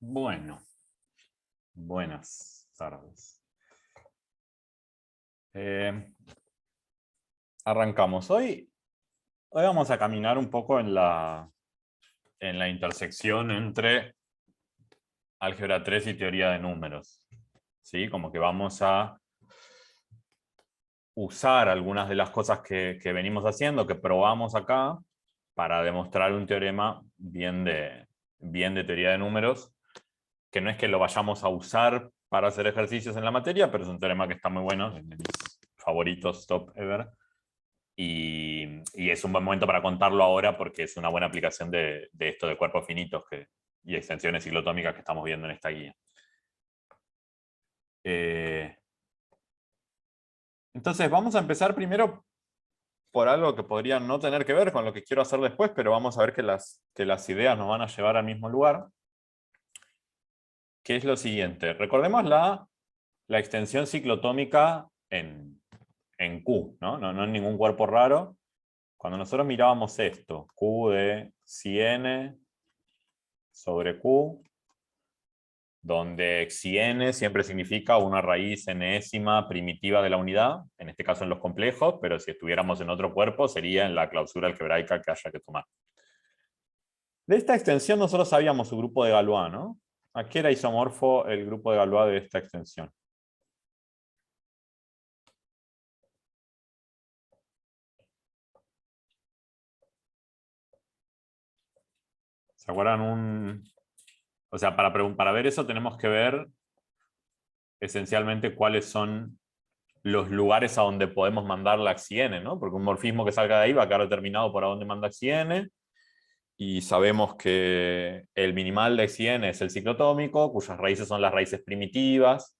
Bueno, buenas tardes. Arrancamos. Hoy vamos a caminar un poco en la intersección entre álgebra 3 y teoría de números. ¿Sí? Como que vamos a usar algunas de las cosas que venimos haciendo, que probamos acá, para demostrar un teorema bien de teoría de números, que no es que lo vayamos a usar para hacer ejercicios en la materia, pero es un teorema que está muy bueno, es de mis favoritos top ever. Y es un buen momento para contarlo ahora porque es una buena aplicación de esto de cuerpos finitos y extensiones ciclotómicas que estamos viendo en esta guía. Entonces vamos a empezar primero por algo que podría no tener que ver con lo que quiero hacer después, pero vamos a ver que las ideas nos van a llevar al mismo lugar, que es lo siguiente. Recordemos la extensión ciclotómica en Q, ¿no? No en ningún cuerpo raro. Cuando nosotros mirábamos esto, Q de psi n sobre Q, donde psi n siempre significa una raíz enésima primitiva de la unidad, en este caso en los complejos, pero si estuviéramos en otro cuerpo sería en la clausura algebraica que haya que tomar. De esta extensión nosotros sabíamos su grupo de Galois, ¿no? ¿A qué era isomorfo el grupo de Galois de esta extensión? ¿Se acuerdan O sea, para ver eso tenemos que ver esencialmente cuáles son los lugares a donde podemos mandar la psi n, ¿no? Porque un morfismo que salga de ahí va a quedar determinado por a dónde manda psi n, y sabemos que el minimal de psi n es el ciclotómico, cuyas raíces son las raíces primitivas.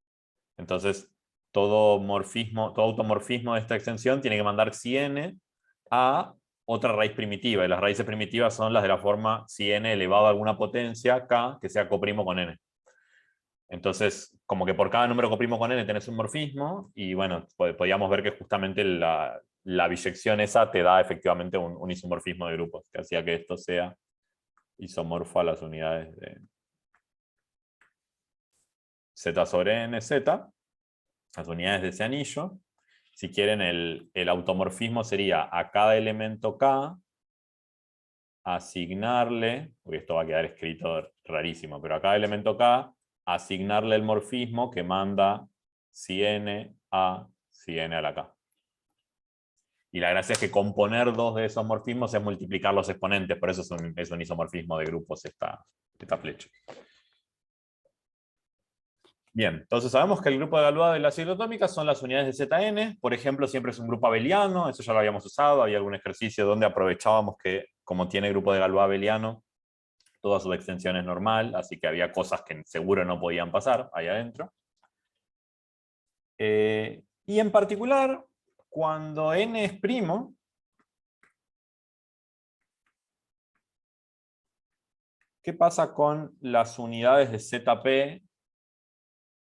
Entonces, todo automorfismo de esta extensión tiene que mandar psi n a otra raíz primitiva, y las raíces primitivas son las de la forma psi n elevado a alguna potencia k que sea coprimo con n. Entonces, como que por cada número coprimo con n tenés un morfismo, y bueno, podíamos ver que justamente la biyección esa te da efectivamente un isomorfismo de grupos, que hacía que esto sea isomorfo a las unidades de z sobre n, z, las unidades de ese anillo. Si quieren, el automorfismo sería a cada elemento k asignarle, porque esto va a quedar escrito rarísimo, pero a cada elemento k asignarle el morfismo que manda psi n a psi n a la k. Y la gracia es que componer dos de esos morfismos es multiplicar los exponentes, por eso es un isomorfismo de grupos esta flecha. Bien, entonces sabemos que el grupo de Galois de la ciclotómica son las unidades de Zn. Por ejemplo, siempre es un grupo abeliano, eso ya lo habíamos usado, había algún ejercicio donde aprovechábamos que, como tiene grupo de Galois abeliano, toda su extensión es normal, así que había cosas que seguro no podían pasar ahí adentro. Y en particular, cuando n es primo, ¿qué pasa con las unidades de ZP?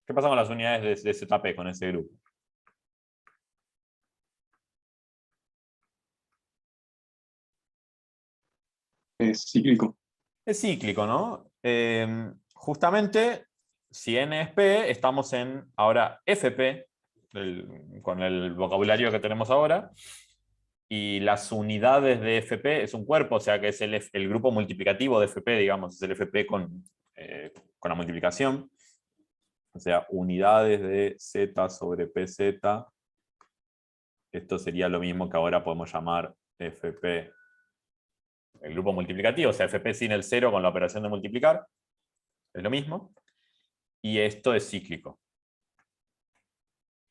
¿Qué pasa con las unidades de ZP con ese grupo? Es cíclico. Es cíclico, ¿no? Justamente, si n es P, estamos en ahora FP, con el vocabulario que tenemos ahora, y las unidades de FP es un cuerpo, o sea que es el grupo multiplicativo de FP, digamos, es el FP con la multiplicación. O sea, unidades de Z sobre PZ. Esto sería lo mismo que ahora podemos llamar FP, el grupo multiplicativo, o sea, FP sin el cero con la operación de multiplicar. Es lo mismo. Y esto es cíclico.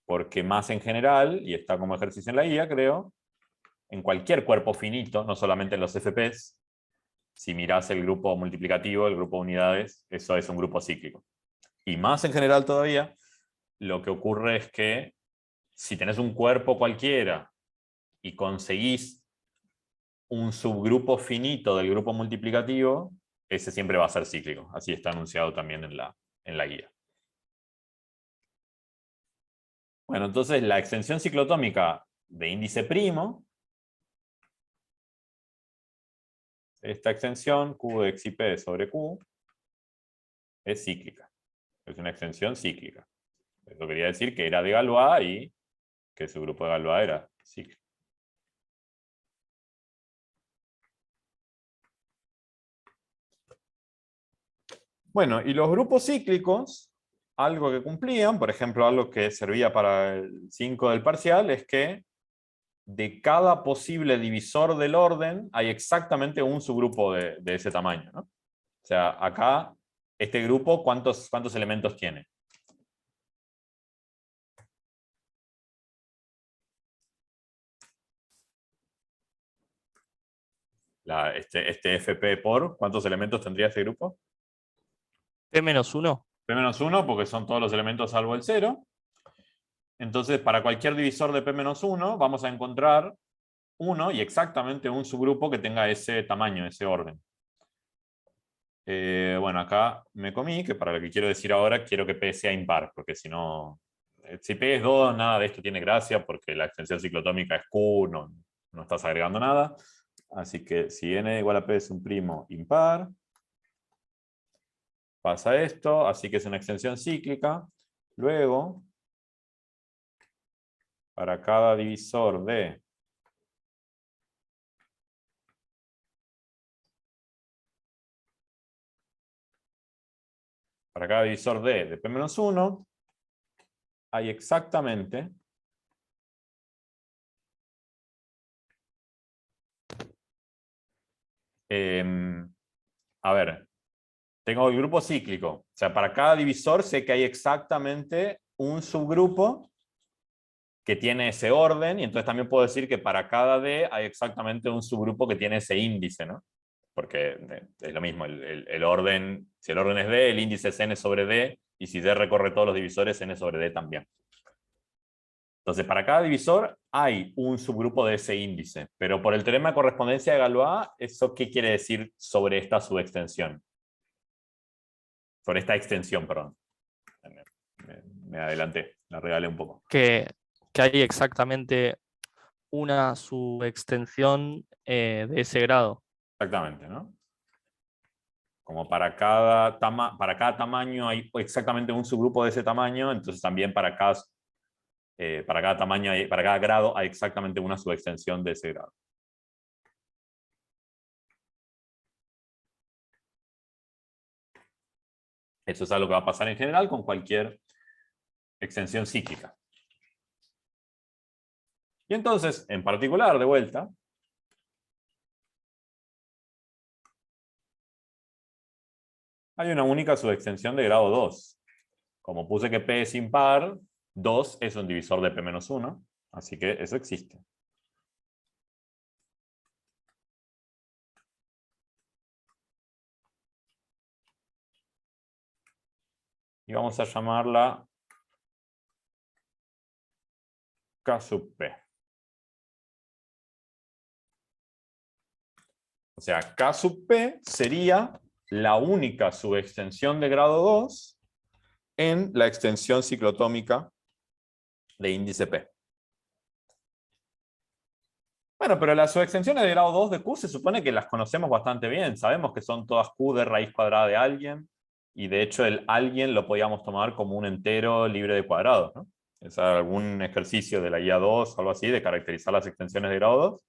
Porque más en general, y está como ejercicio en la guía, creo, en cualquier cuerpo finito, no solamente en los FPs, si mirás el grupo multiplicativo, el grupo de unidades, eso es un grupo cíclico. Y más en general todavía, lo que ocurre es que si tenés un cuerpo cualquiera y conseguís un subgrupo finito del grupo multiplicativo, ese siempre va a ser cíclico. Así está anunciado también en la guía. Bueno, entonces la extensión ciclotómica de índice primo, esta extensión, Q de xip sobre Q, es cíclica. Es una extensión cíclica. Eso quería decir que era de Galois y que su grupo de Galois era cíclico. Bueno, y los grupos cíclicos, algo que cumplían, por ejemplo, algo que servía para el 5 del parcial, es que de cada posible divisor del orden hay exactamente un subgrupo de ese tamaño, ¿no? O sea, acá, este grupo, ¿cuántos elementos tiene? Este FP por, ¿cuántos elementos tendría este grupo? P-1. P-1 porque son todos los elementos salvo el 0. Entonces, para cualquier divisor de P-1 vamos a encontrar uno y exactamente un subgrupo que tenga ese tamaño, ese orden. Bueno, acá me comí, que para lo que quiero decir ahora, quiero que P sea impar, porque si no, si P es 2, nada de esto tiene gracia, porque la extensión ciclotómica es Q, no estás agregando nada. Así que si n igual a P es un primo impar, pasa esto, así que es una extensión cíclica. Luego, para cada divisor de de P-1 hay exactamente a ver, tengo el grupo cíclico. O sea, para cada divisor sé que hay exactamente un subgrupo que tiene ese orden, y entonces también puedo decir que para cada D hay exactamente un subgrupo que tiene ese índice, ¿no? Porque es lo mismo, el orden, si el orden es D, el índice es n sobre D, y si D recorre todos los divisores, n sobre D también. Entonces, para cada divisor hay un subgrupo de ese índice, pero por el teorema de correspondencia de Galois, ¿eso qué quiere decir sobre esta subextensión? Sobre esta extensión, perdón. Me adelanté, la regalé un poco. Que hay exactamente una subextensión de ese grado. Exactamente, ¿no? Como para cada tamaño hay exactamente un subgrupo de ese tamaño, entonces también para cada tamaño, para cada grado hay exactamente una subextensión de ese grado. Eso es algo que va a pasar en general con cualquier extensión cíclica. Y entonces, en particular, de vuelta, hay una única subextensión de grado 2. Como puse que P es impar, 2 es un divisor de P-1, así que eso existe. Y vamos a llamarla K sub P. O sea, K sub P sería la única subextensión de grado 2 en la extensión ciclotómica de índice P. Bueno, pero las subextensiones de grado 2 de Q se supone que las conocemos bastante bien. Sabemos que son todas Q de raíz cuadrada de alguien, y de hecho el alguien lo podíamos tomar como un entero libre de cuadrados, ¿no? Es algún ejercicio de la guía 2 o algo así de caracterizar las extensiones de grado 2.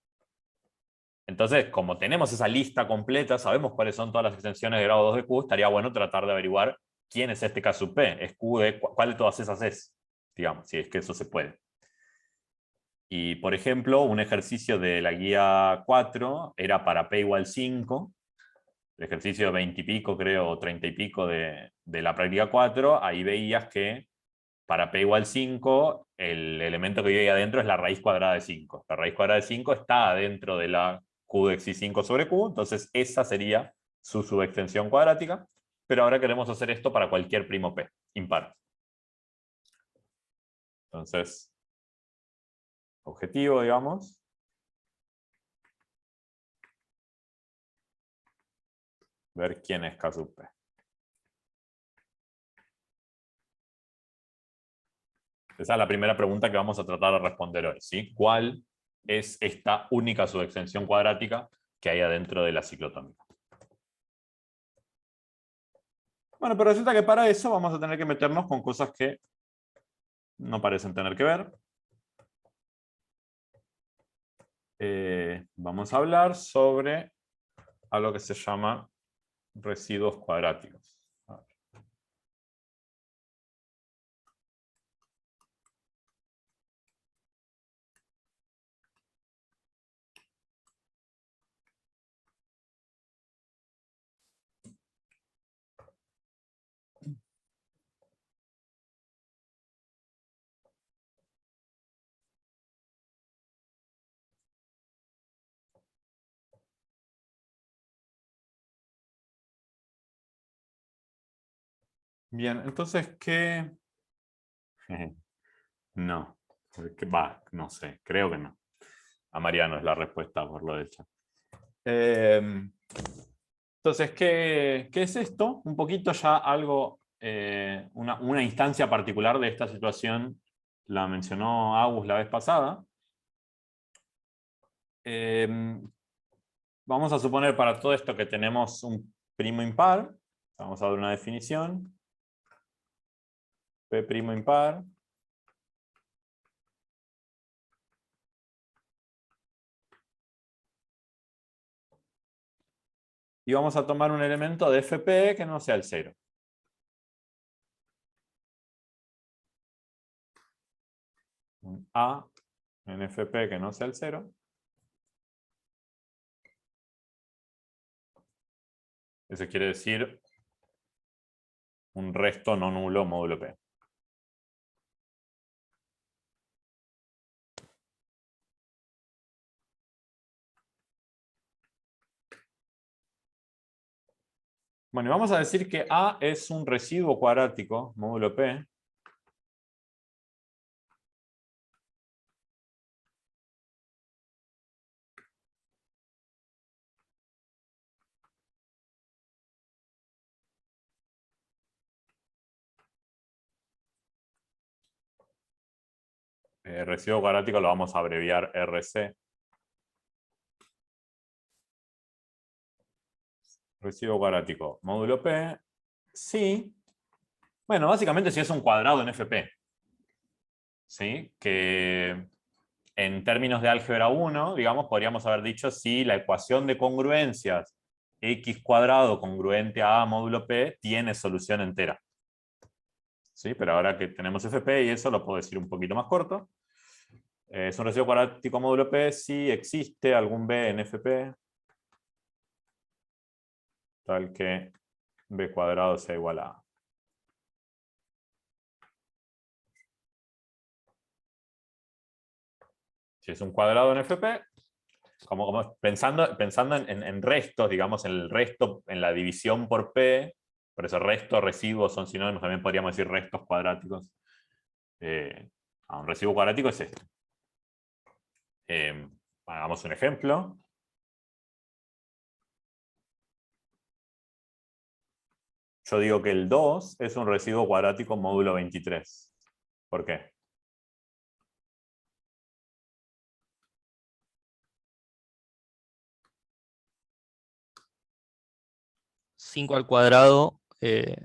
Entonces, como tenemos esa lista completa, sabemos cuáles son todas las extensiones de grado 2 de Q, estaría bueno tratar de averiguar quién es este K sub P. ¿Es Q de cuál de todas esas es? Digamos, si es que eso se puede. Y, por ejemplo, un ejercicio de la guía 4 era para P igual 5, el ejercicio de 20 y pico, creo, o 30 y pico de la práctica 4, ahí veías que para P igual 5, el elemento que vive ahí adentro es la raíz cuadrada de 5. La raíz cuadrada de 5 está adentro de la Q de xi5 sobre Q, entonces esa sería su subextensión cuadrática, pero ahora queremos hacer esto para cualquier primo P, impar. Entonces, objetivo, digamos, ver quién es K sub P. Esa es la primera pregunta que vamos a tratar de responder hoy, ¿sí? ¿Cuál es esta única subextensión cuadrática que hay adentro de la ciclotómica? Bueno, pero resulta que para eso vamos a tener que meternos con cosas que no parecen tener que ver. Vamos a hablar sobre algo que se llama residuos cuadráticos. Bien, entonces, ¿qué? No. No sé, creo que no. A Mariano es la respuesta por lo del chat. Entonces, ¿qué es esto? Un poquito ya algo, una instancia particular de esta situación la mencionó Agus la vez pasada. Vamos a suponer para todo esto que tenemos un primo impar. Vamos a dar una definición. P primo impar. Y vamos a tomar un elemento de FP que no sea el 0. Un A en FP que no sea el 0. Eso quiere decir un resto no nulo módulo P. Bueno, y vamos a decir que A es un residuo cuadrático, módulo P, residuo cuadrático lo vamos a abreviar RC. Residuo cuadrático, módulo P, sí. Bueno, básicamente si es un cuadrado en FP. ¿Sí? Que en términos de álgebra 1, digamos, podríamos haber dicho si la ecuación de congruencias x cuadrado congruente a módulo P tiene solución entera. ¿Sí? Pero ahora que tenemos FP y eso lo puedo decir un poquito más corto. Es un residuo cuadrático módulo P si existe algún B en FP tal que B cuadrado sea igual a A. Si es un cuadrado en FP, como pensando en restos, digamos, en el resto, en la división por P, por eso resto, residuos son sinónimos, también podríamos decir restos cuadráticos. Un residuo cuadrático es este. Hagamos un ejemplo. Yo digo que el 2 es un residuo cuadrático módulo 23. ¿Por qué? Cinco al cuadrado te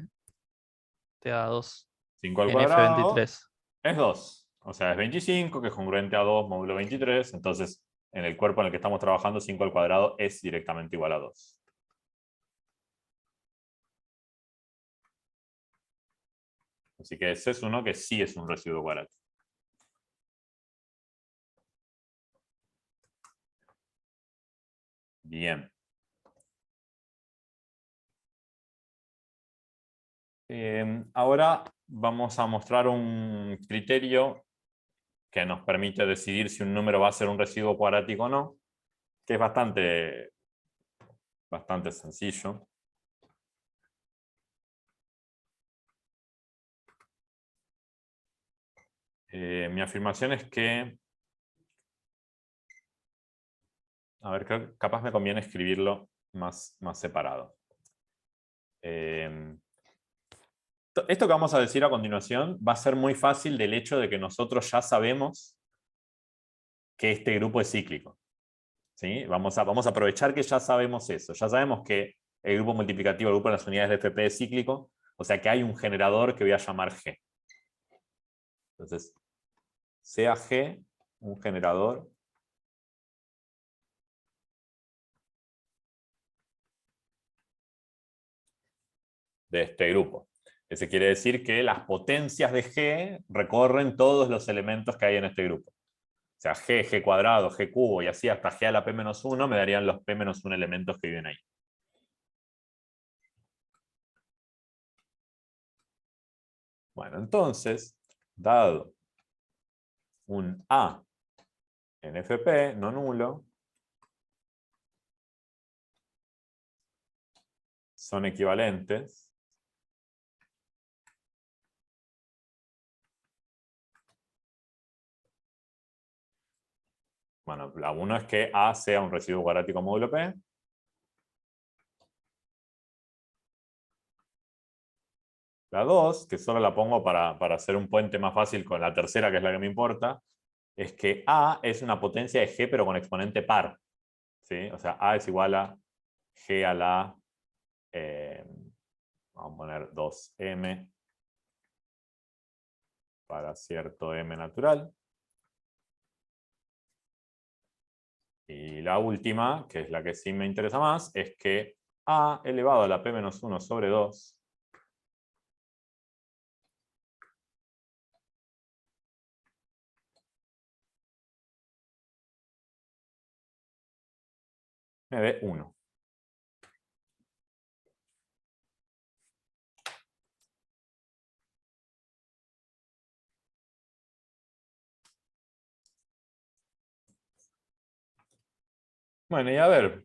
da 2 5 al en cuadrado F23. es 2. O sea, es 25, que es congruente a 2 módulo 23. Entonces, en el cuerpo en el que estamos trabajando, 5 al cuadrado es directamente igual a 2. Así que ese es uno que sí es un residuo cuadrático. Bien. Ahora vamos a mostrar un criterio que nos permite decidir si un número va a ser un residuo cuadrático o no, que es bastante sencillo. Mi afirmación es que, a ver, capaz me conviene escribirlo más separado. Esto que vamos a decir a continuación va a ser muy fácil del hecho de que nosotros ya sabemos que este grupo es cíclico. ¿Sí? Vamos a aprovechar que ya sabemos eso. Ya sabemos que el grupo multiplicativo, el grupo de las unidades de FP es cíclico, O sea que hay un generador que voy a llamar G. Entonces, sea G un generador de este grupo. Eso quiere decir que las potencias de G recorren todos los elementos que hay en este grupo. O sea, G, G cuadrado, G cubo y así hasta G a la P-1 me darían los P-1 elementos que viven ahí. Bueno, entonces, dado un A en FP no nulo, son equivalentes bueno, la 1 es que A sea un residuo cuadrático módulo P. La 2, que solo la pongo para hacer un puente más fácil con la tercera, que es la que me importa, es que A es una potencia de G, pero con exponente par. ¿Sí? O sea, A es igual a G a la, vamos a poner 2M para cierto M natural. Y la última, que es la que sí me interesa más, es que A elevado a la P-1 sobre 2 me dé 1. Bueno, y a ver.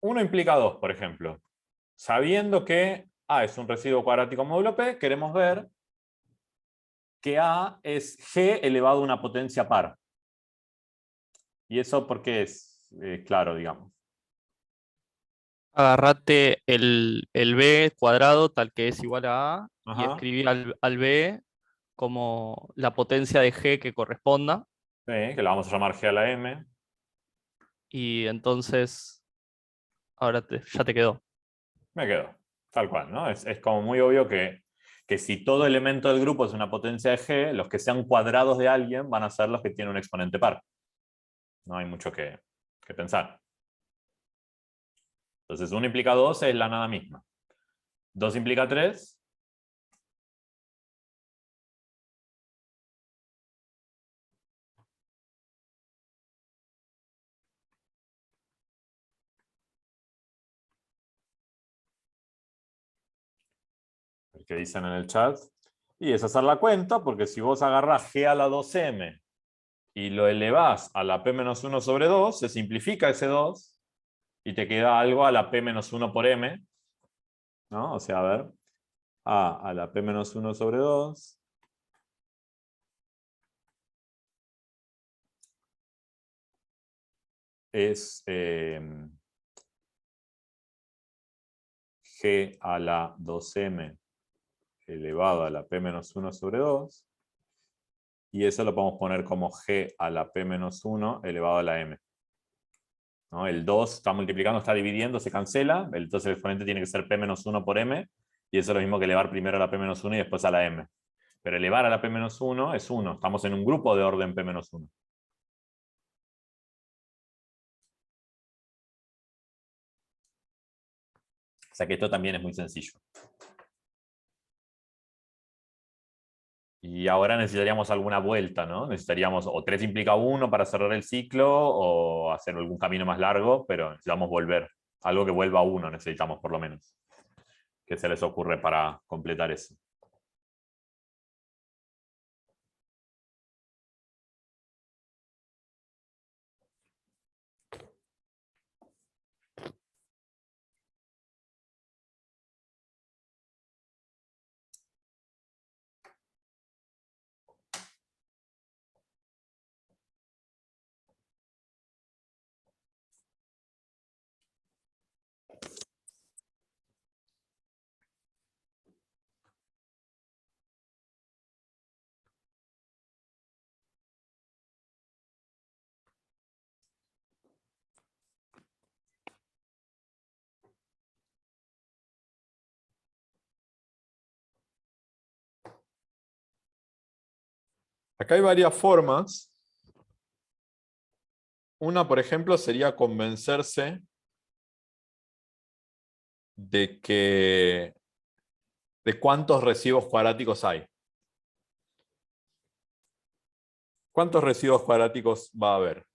1 implica 2, por ejemplo. Sabiendo que A es un residuo cuadrático módulo P, queremos ver que A es G elevado a una potencia par. ¿Y eso por qué es claro, digamos? Agarrate el B cuadrado tal que es igual a A y Ajá. escribí al B como la potencia de G que corresponda. Sí, que la vamos a llamar G a la M. Y entonces, ahora ya te quedó. Me quedo. Tal cual, ¿no? Es como muy obvio que si todo elemento del grupo es una potencia de G, los que sean cuadrados de alguien van a ser los que tienen un exponente par. No hay mucho que pensar. Entonces, 1 implica 2 es la nada misma. 2 implica 3. El que dicen en el chat. Y es hacer la cuenta, porque si vos agarrás G a la 2M y lo elevás a la P-1 sobre 2, se simplifica ese 2 y te queda algo a la P-1 por M. ¿No? O sea, a ver. A la P-1 sobre 2 es G a la 2M elevado a la P-1 sobre 2. Y eso lo podemos poner como G a la P-1 elevado a la M. ¿No? El 2 está multiplicando, está dividiendo, se cancela. Entonces el exponente tiene que ser P-1 por M. Y eso es lo mismo que elevar primero a la P-1 y después a la M. Pero elevar a la P-1 es 1. Estamos en un grupo de orden P-1. O sea que esto también es muy sencillo. Y ahora necesitaríamos alguna vuelta, ¿no? Necesitaríamos o 3 implica 1 para cerrar el ciclo o hacer algún camino más largo, pero necesitamos volver. Algo que vuelva a 1 necesitamos por lo menos. ¿Qué se les ocurre para completar eso? Acá hay varias formas. Una, por ejemplo, sería convencerse de cuántos residuos cuadráticos hay. ¿Cuántos residuos cuadráticos va a haber?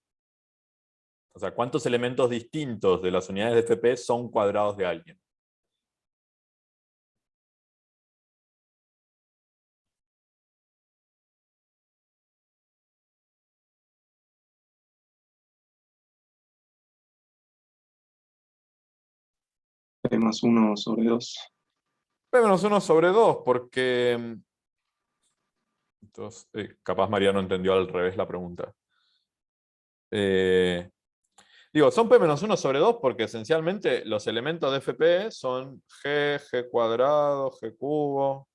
O sea, ¿cuántos elementos distintos de las unidades de FP son cuadrados de alguien? P más 1 sobre 2. P-1 sobre 2, porque... Entonces, capaz María no entendió al revés la pregunta. Digo, son P-1 sobre 2 porque esencialmente los elementos de FP son G, G cuadrado, G cubo,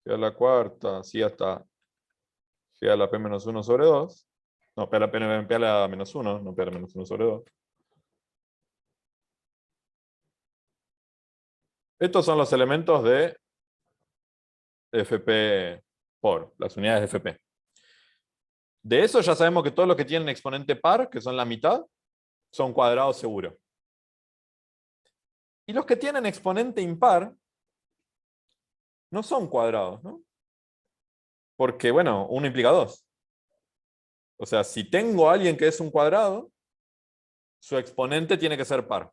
G a la cuarta, así hasta G a la P-1 sobre 2. No, P a la menos 1, no P a la menos 1 sobre 2. Estos son los elementos de FP por, las unidades de FP. De eso ya sabemos que todos los que tienen exponente par, que son la mitad, son cuadrados seguro. Y los que tienen exponente impar no son cuadrados, ¿no? Porque, bueno, 1 implica 2. O sea, si tengo a alguien que es un cuadrado, su exponente tiene que ser par.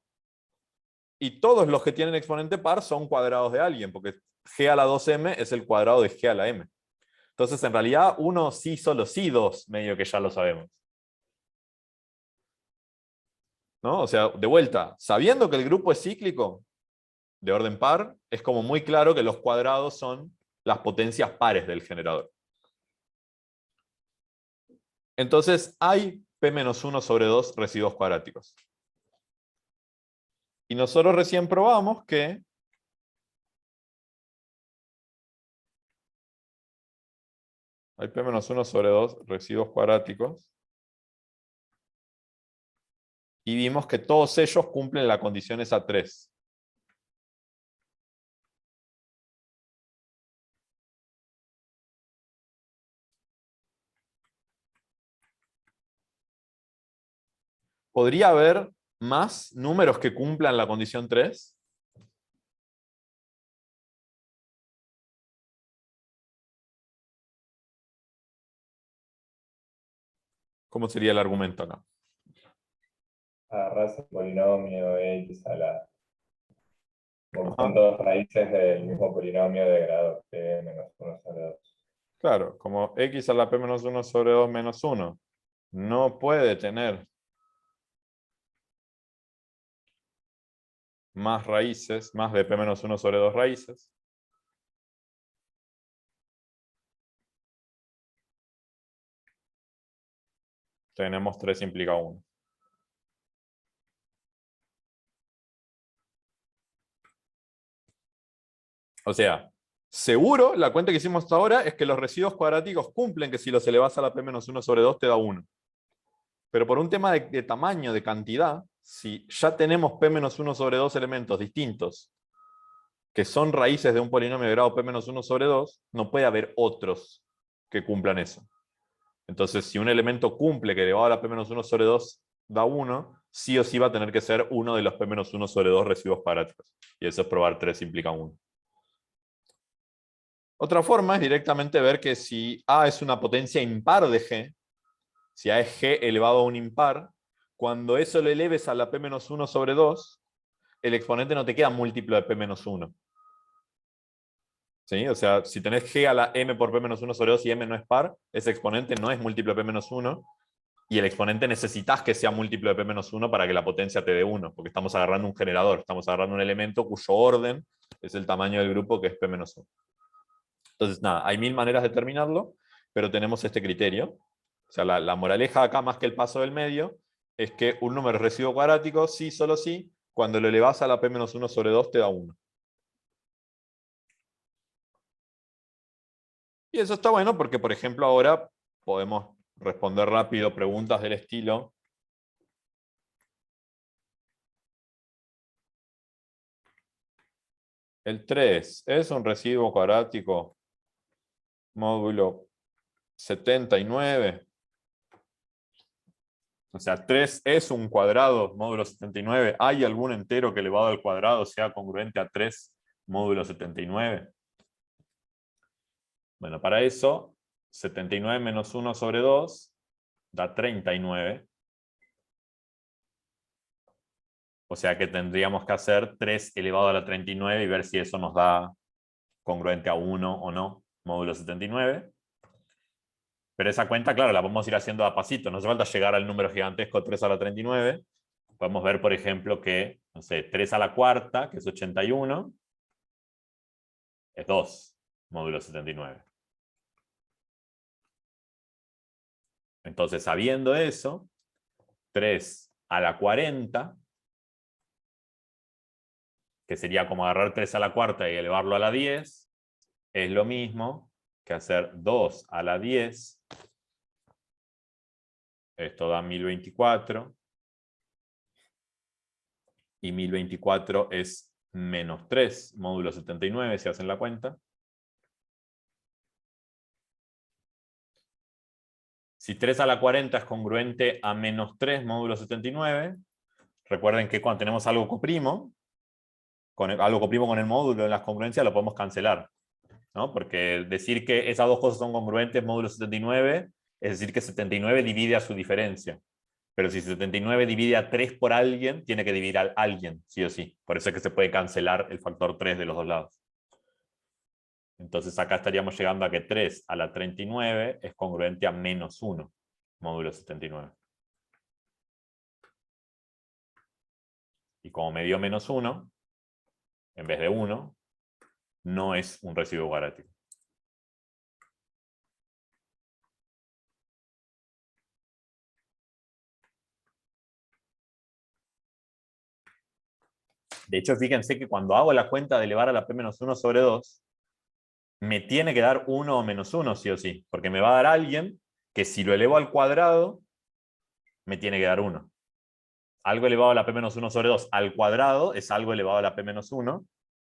Y todos los que tienen exponente par son cuadrados de alguien, porque G a la 2m es el cuadrado de G a la m. Entonces, en realidad, uno sí, solo sí, 2, medio que ya lo sabemos. ¿No? O sea, de vuelta, sabiendo que el grupo es cíclico, de orden par, es como muy claro que los cuadrados son las potencias pares del generador. Entonces, hay P-1 sobre 2 residuos cuadráticos. Y nosotros recién probamos que hay P-1 sobre 2 residuos cuadráticos. Y vimos que todos ellos cumplen la condición esa 3. ¿Podría haber más números que cumplan la condición 3? ¿Cómo sería el argumento acá? Agarrás el polinomio x a la... Porque Ajá. son todas raíces del mismo polinomio de grado p menos 1 sobre 2. Claro, como x a la P-1 sobre 2 menos 1 no puede tener más raíces, más de P-1 sobre 2 raíces. Tenemos 3 implica 1. O sea, seguro la cuenta que hicimos hasta ahora es que los residuos cuadráticos cumplen que si los elevas a la P-1 sobre 2 te da 1. Pero por un tema de tamaño, de cantidad, si ya tenemos P-1 sobre 2 elementos distintos que son raíces de un polinomio de grado P-1 sobre 2, no puede haber otros que cumplan eso. Entonces, si un elemento cumple que elevado a la P-1 sobre 2 da 1, sí o sí va a tener que ser uno de los P-1 sobre 2 residuos cuadráticos. Y eso es probar 3 implica 1. Otra forma es directamente ver que si A es una potencia impar de G, si A es G elevado a un impar, cuando eso lo eleves a la P-1 sobre 2, el exponente no te queda múltiplo de P-1. ¿Sí? O sea, si tenés G a la M por P-1 sobre 2 y M no es par, ese exponente no es múltiplo de P-1, y el exponente necesitas que sea múltiplo de P-1 para que la potencia te dé 1, porque estamos agarrando un generador, estamos agarrando un elemento cuyo orden es el tamaño del grupo que es P-1. Entonces, nada, hay 1000 maneras de determinarlo, pero tenemos este criterio. O sea, la moraleja acá, más que el paso del medio, es que un número es residuo cuadrático, sí, solo sí, cuando lo elevas a la P-1 sobre 2 te da 1. Y eso está bueno porque, por ejemplo, ahora podemos responder rápido preguntas del estilo: el 3 es un residuo cuadrático módulo 79. O sea, 3 es un cuadrado módulo 79. ¿Hay algún entero que elevado al cuadrado sea congruente a 3 módulo 79? Bueno, para eso, 79 menos 1 sobre 2 da 39. O sea que tendríamos que hacer 3 elevado a la 39 y ver si eso nos da congruente a 1 o no, módulo 79. Pero esa cuenta, claro, la podemos ir haciendo a pasito. No hace falta llegar al número gigantesco 3 a la 39. Podemos ver, por ejemplo, que, no sé, 3 a la cuarta, que es 81, es 2, módulo 79. Entonces, sabiendo eso, 3 a la 40, que sería como agarrar 3 a la cuarta y elevarlo a la 10, es lo mismo que hacer 2 a la 10. Esto da 1024. Y 1024 es menos 3, módulo 79, si hacen la cuenta. Si 3 a la 40 es congruente a menos 3, módulo 79, recuerden que cuando tenemos algo coprimo, algo coprimo con el módulo en las congruencias, lo podemos cancelar, ¿no? Porque decir que esas dos cosas son congruentes, módulo 79, es decir que 79 divide a su diferencia. Pero si 79 divide a 3 por alguien, tiene que dividir a alguien, sí o sí. Por eso es que se puede cancelar el factor 3 de los dos lados. Entonces acá estaríamos llegando a que 3 a la 39 es congruente a menos 1, módulo 79. Y como me dio menos 1, en vez de 1, no es un residuo cuadrático. De hecho, fíjense que cuando hago la cuenta de elevar a la p-1 sobre 2, me tiene que dar 1 o menos 1, sí o sí. Porque me va a dar alguien que si lo elevo al cuadrado, me tiene que dar 1. Algo elevado a la p-1 sobre 2 al cuadrado es algo elevado a la p-1,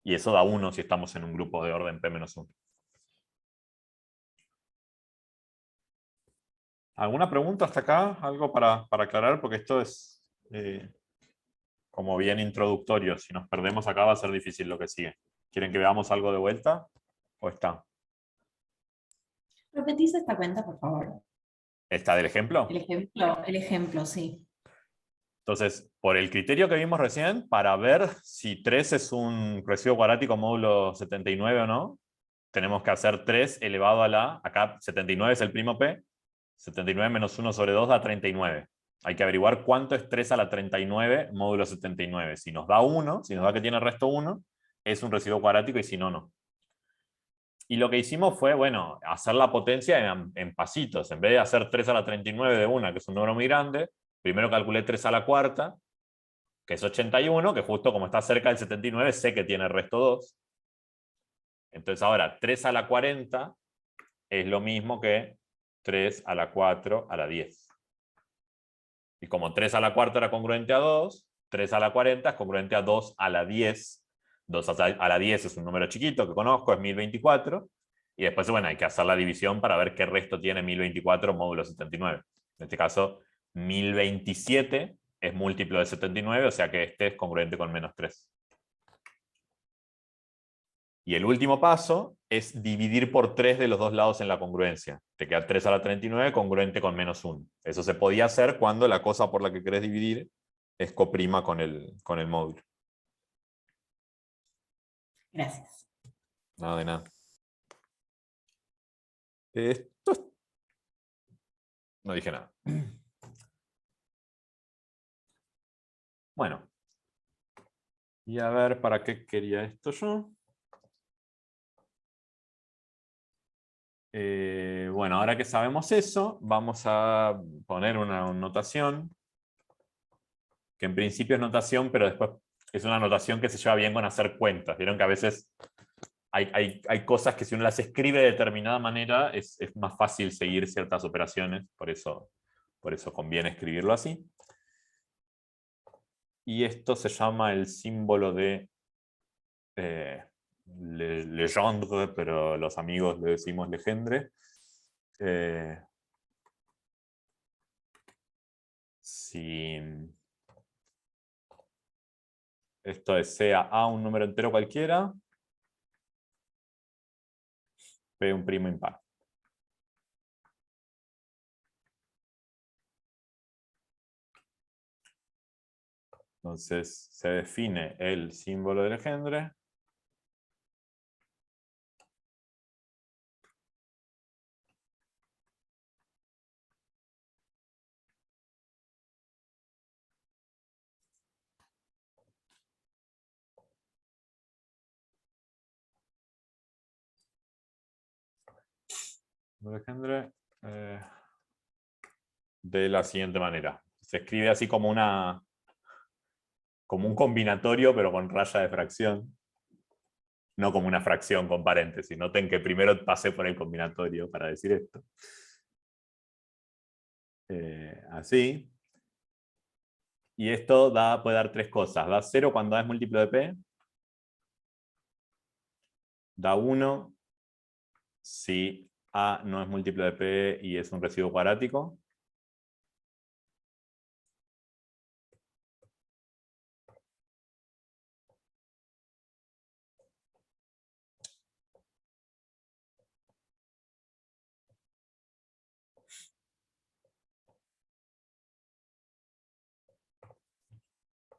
y eso da 1 si estamos en un grupo de orden p-1. ¿Alguna pregunta hasta acá? ¿Algo para aclarar? Porque esto es como bien introductorio. Si nos perdemos acá va a ser difícil lo que sigue. ¿Quieren que veamos algo de vuelta? ¿O está? ¿Repetís esta cuenta, por favor? ¿Está del ejemplo? El ejemplo, sí. Entonces, por el criterio que vimos recién, para ver si 3 es un residuo cuadrático módulo 79 o no, tenemos que hacer 3 elevado a la... Acá 79 es el primo p. 79 menos 1 sobre 2 da 39. Hay que averiguar cuánto es 3 a la 39 módulo 79. Si nos da 1, si nos da que tiene el resto 1, es un residuo cuadrático, y si no, no. Y lo que hicimos fue, bueno, hacer la potencia en pasitos. En vez de hacer 3 a la 39 de una, que es un número muy grande, primero calculé 3 a la cuarta, que es 81, que justo como está cerca del 79, sé que tiene el resto 2. Entonces ahora 3 a la 40 es lo mismo que 3 a la 4 a la 10. Y como 3 a la cuarta era congruente a 2, 3 a la 40 es congruente a 2 a la 10. 2 a la 10 es un número chiquito que conozco, es 1024. Y después, bueno, hay que hacer la división para ver qué resto tiene 1024 módulo 79. En este caso, 1027 es múltiplo de 79, o sea que este es congruente con menos 3. Y el último paso es dividir por 3 de los dos lados en la congruencia. Te queda 3 a la 39 congruente con menos 1. Eso se podía hacer cuando la cosa por la que querés dividir es coprima con el módulo. Gracias. Nada de nada. Esto es... No dije nada. Bueno. Y a ver, ¿para qué quería esto yo? Bueno, ahora que sabemos eso, vamos a poner una notación, que en principio es notación, pero después es una notación que se lleva bien con hacer cuentas. Vieron que a veces hay cosas que si uno las escribe de determinada manera es más fácil seguir ciertas operaciones, por eso conviene escribirlo así. Y esto se llama el símbolo de Legendre, pero los amigos le decimos Legendre. si esto sea A un número entero cualquiera, B un primo impar. Entonces se define el símbolo del Legendre. Legendre de la siguiente manera. Se escribe así como como un combinatorio, pero con raya de fracción. No como una fracción con paréntesis. Noten que primero pasé por el combinatorio para decir esto. Así. Y esto puede dar tres cosas. Da 0 cuando A es múltiplo de P. Da 1 si A no es múltiplo de P y es un residuo cuadrático.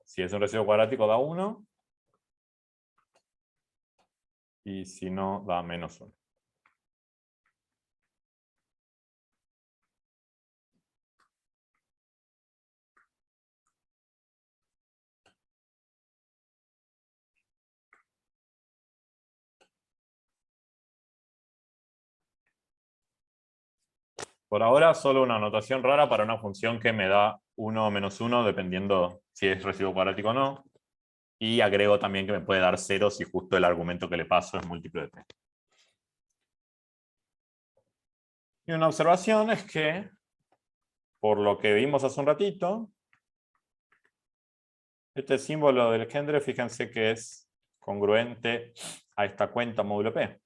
Si es un residuo cuadrático da 1. Y si no, da menos 1. Por ahora, solo una notación rara para una función que me da 1 o menos 1, dependiendo si es residuo cuadrático o no. Y agrego también que me puede dar 0 si justo el argumento que le paso es múltiplo de P. Y una observación es que, por lo que vimos hace un ratito, este símbolo del Legendre, fíjense que es congruente a esta cuenta módulo P.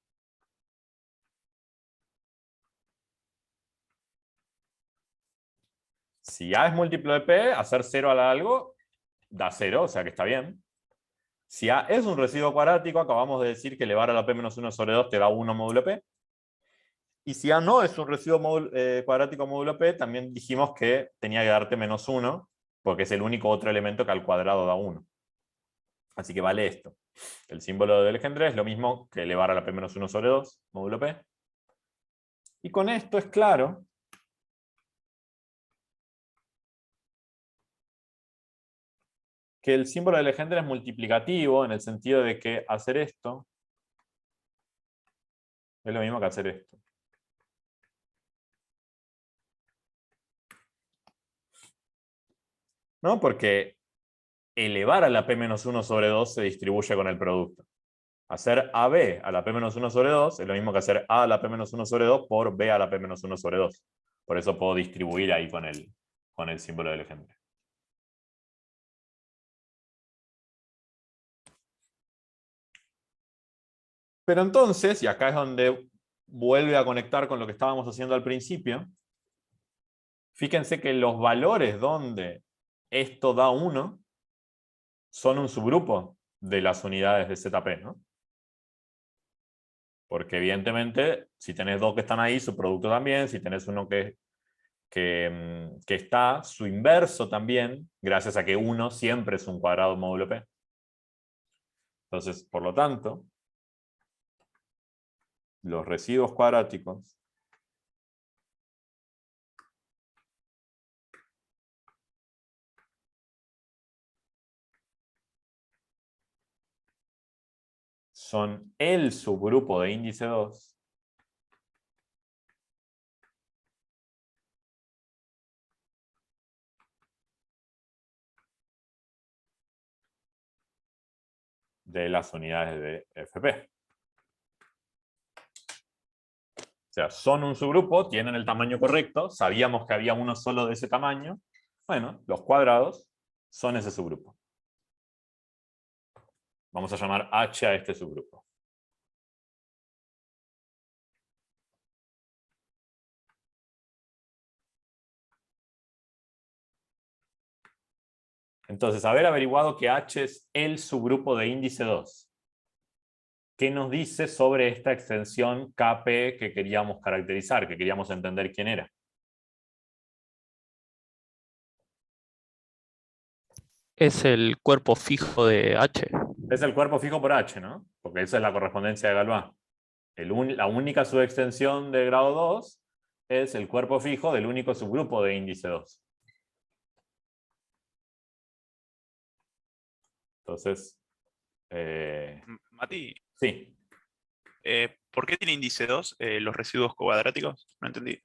Si A es múltiplo de P, hacer 0 a algo da 0, o sea que está bien. Si A es un residuo cuadrático, acabamos de decir que elevar a la P menos 1 sobre 2 te da 1 módulo P. Y si A no es un residuo cuadrático módulo P, también dijimos que tenía que darte menos 1, porque es el único otro elemento que al cuadrado da 1. Así que vale esto. El símbolo del Legendre es lo mismo que elevar a la P menos 1 sobre 2, módulo P. Y con esto es claro que el símbolo del Legendre es multiplicativo en el sentido de que hacer esto es lo mismo que hacer esto. ¿No? Porque elevar a la P menos 1 sobre 2 se distribuye con el producto. Hacer AB a la P menos 1 sobre 2 es lo mismo que hacer A a la P menos 1 sobre 2 por B a la P menos 1 sobre 2. Por eso puedo distribuir ahí con el símbolo del Legendre. Pero entonces, y acá es donde vuelve a conectar con lo que estábamos haciendo al principio, fíjense que los valores donde esto da 1 son un subgrupo de las unidades de ZP, ¿no? Porque evidentemente, si tenés dos que están ahí, su producto también. Si tenés uno que está, su inverso también, gracias a que 1 siempre es un cuadrado módulo P. Entonces, por lo tanto, los residuos cuadráticos son el subgrupo de índice 2 de las unidades de FP. O sea, son un subgrupo, tienen el tamaño correcto, sabíamos que había uno solo de ese tamaño. Bueno, los cuadrados son ese subgrupo. Vamos a llamar H a este subgrupo. Entonces, haber averiguado que H es el subgrupo de índice 2. ¿Qué nos dice sobre esta extensión KP que queríamos caracterizar, que queríamos entender quién era? Es el cuerpo fijo de H. Es el cuerpo fijo por H, ¿no? Porque esa es la correspondencia de Galois. La única subextensión de grado 2 es el cuerpo fijo del único subgrupo de índice 2. Entonces, Mati, sí. ¿por qué tiene índice 2 los residuos cuadráticos? No entendí.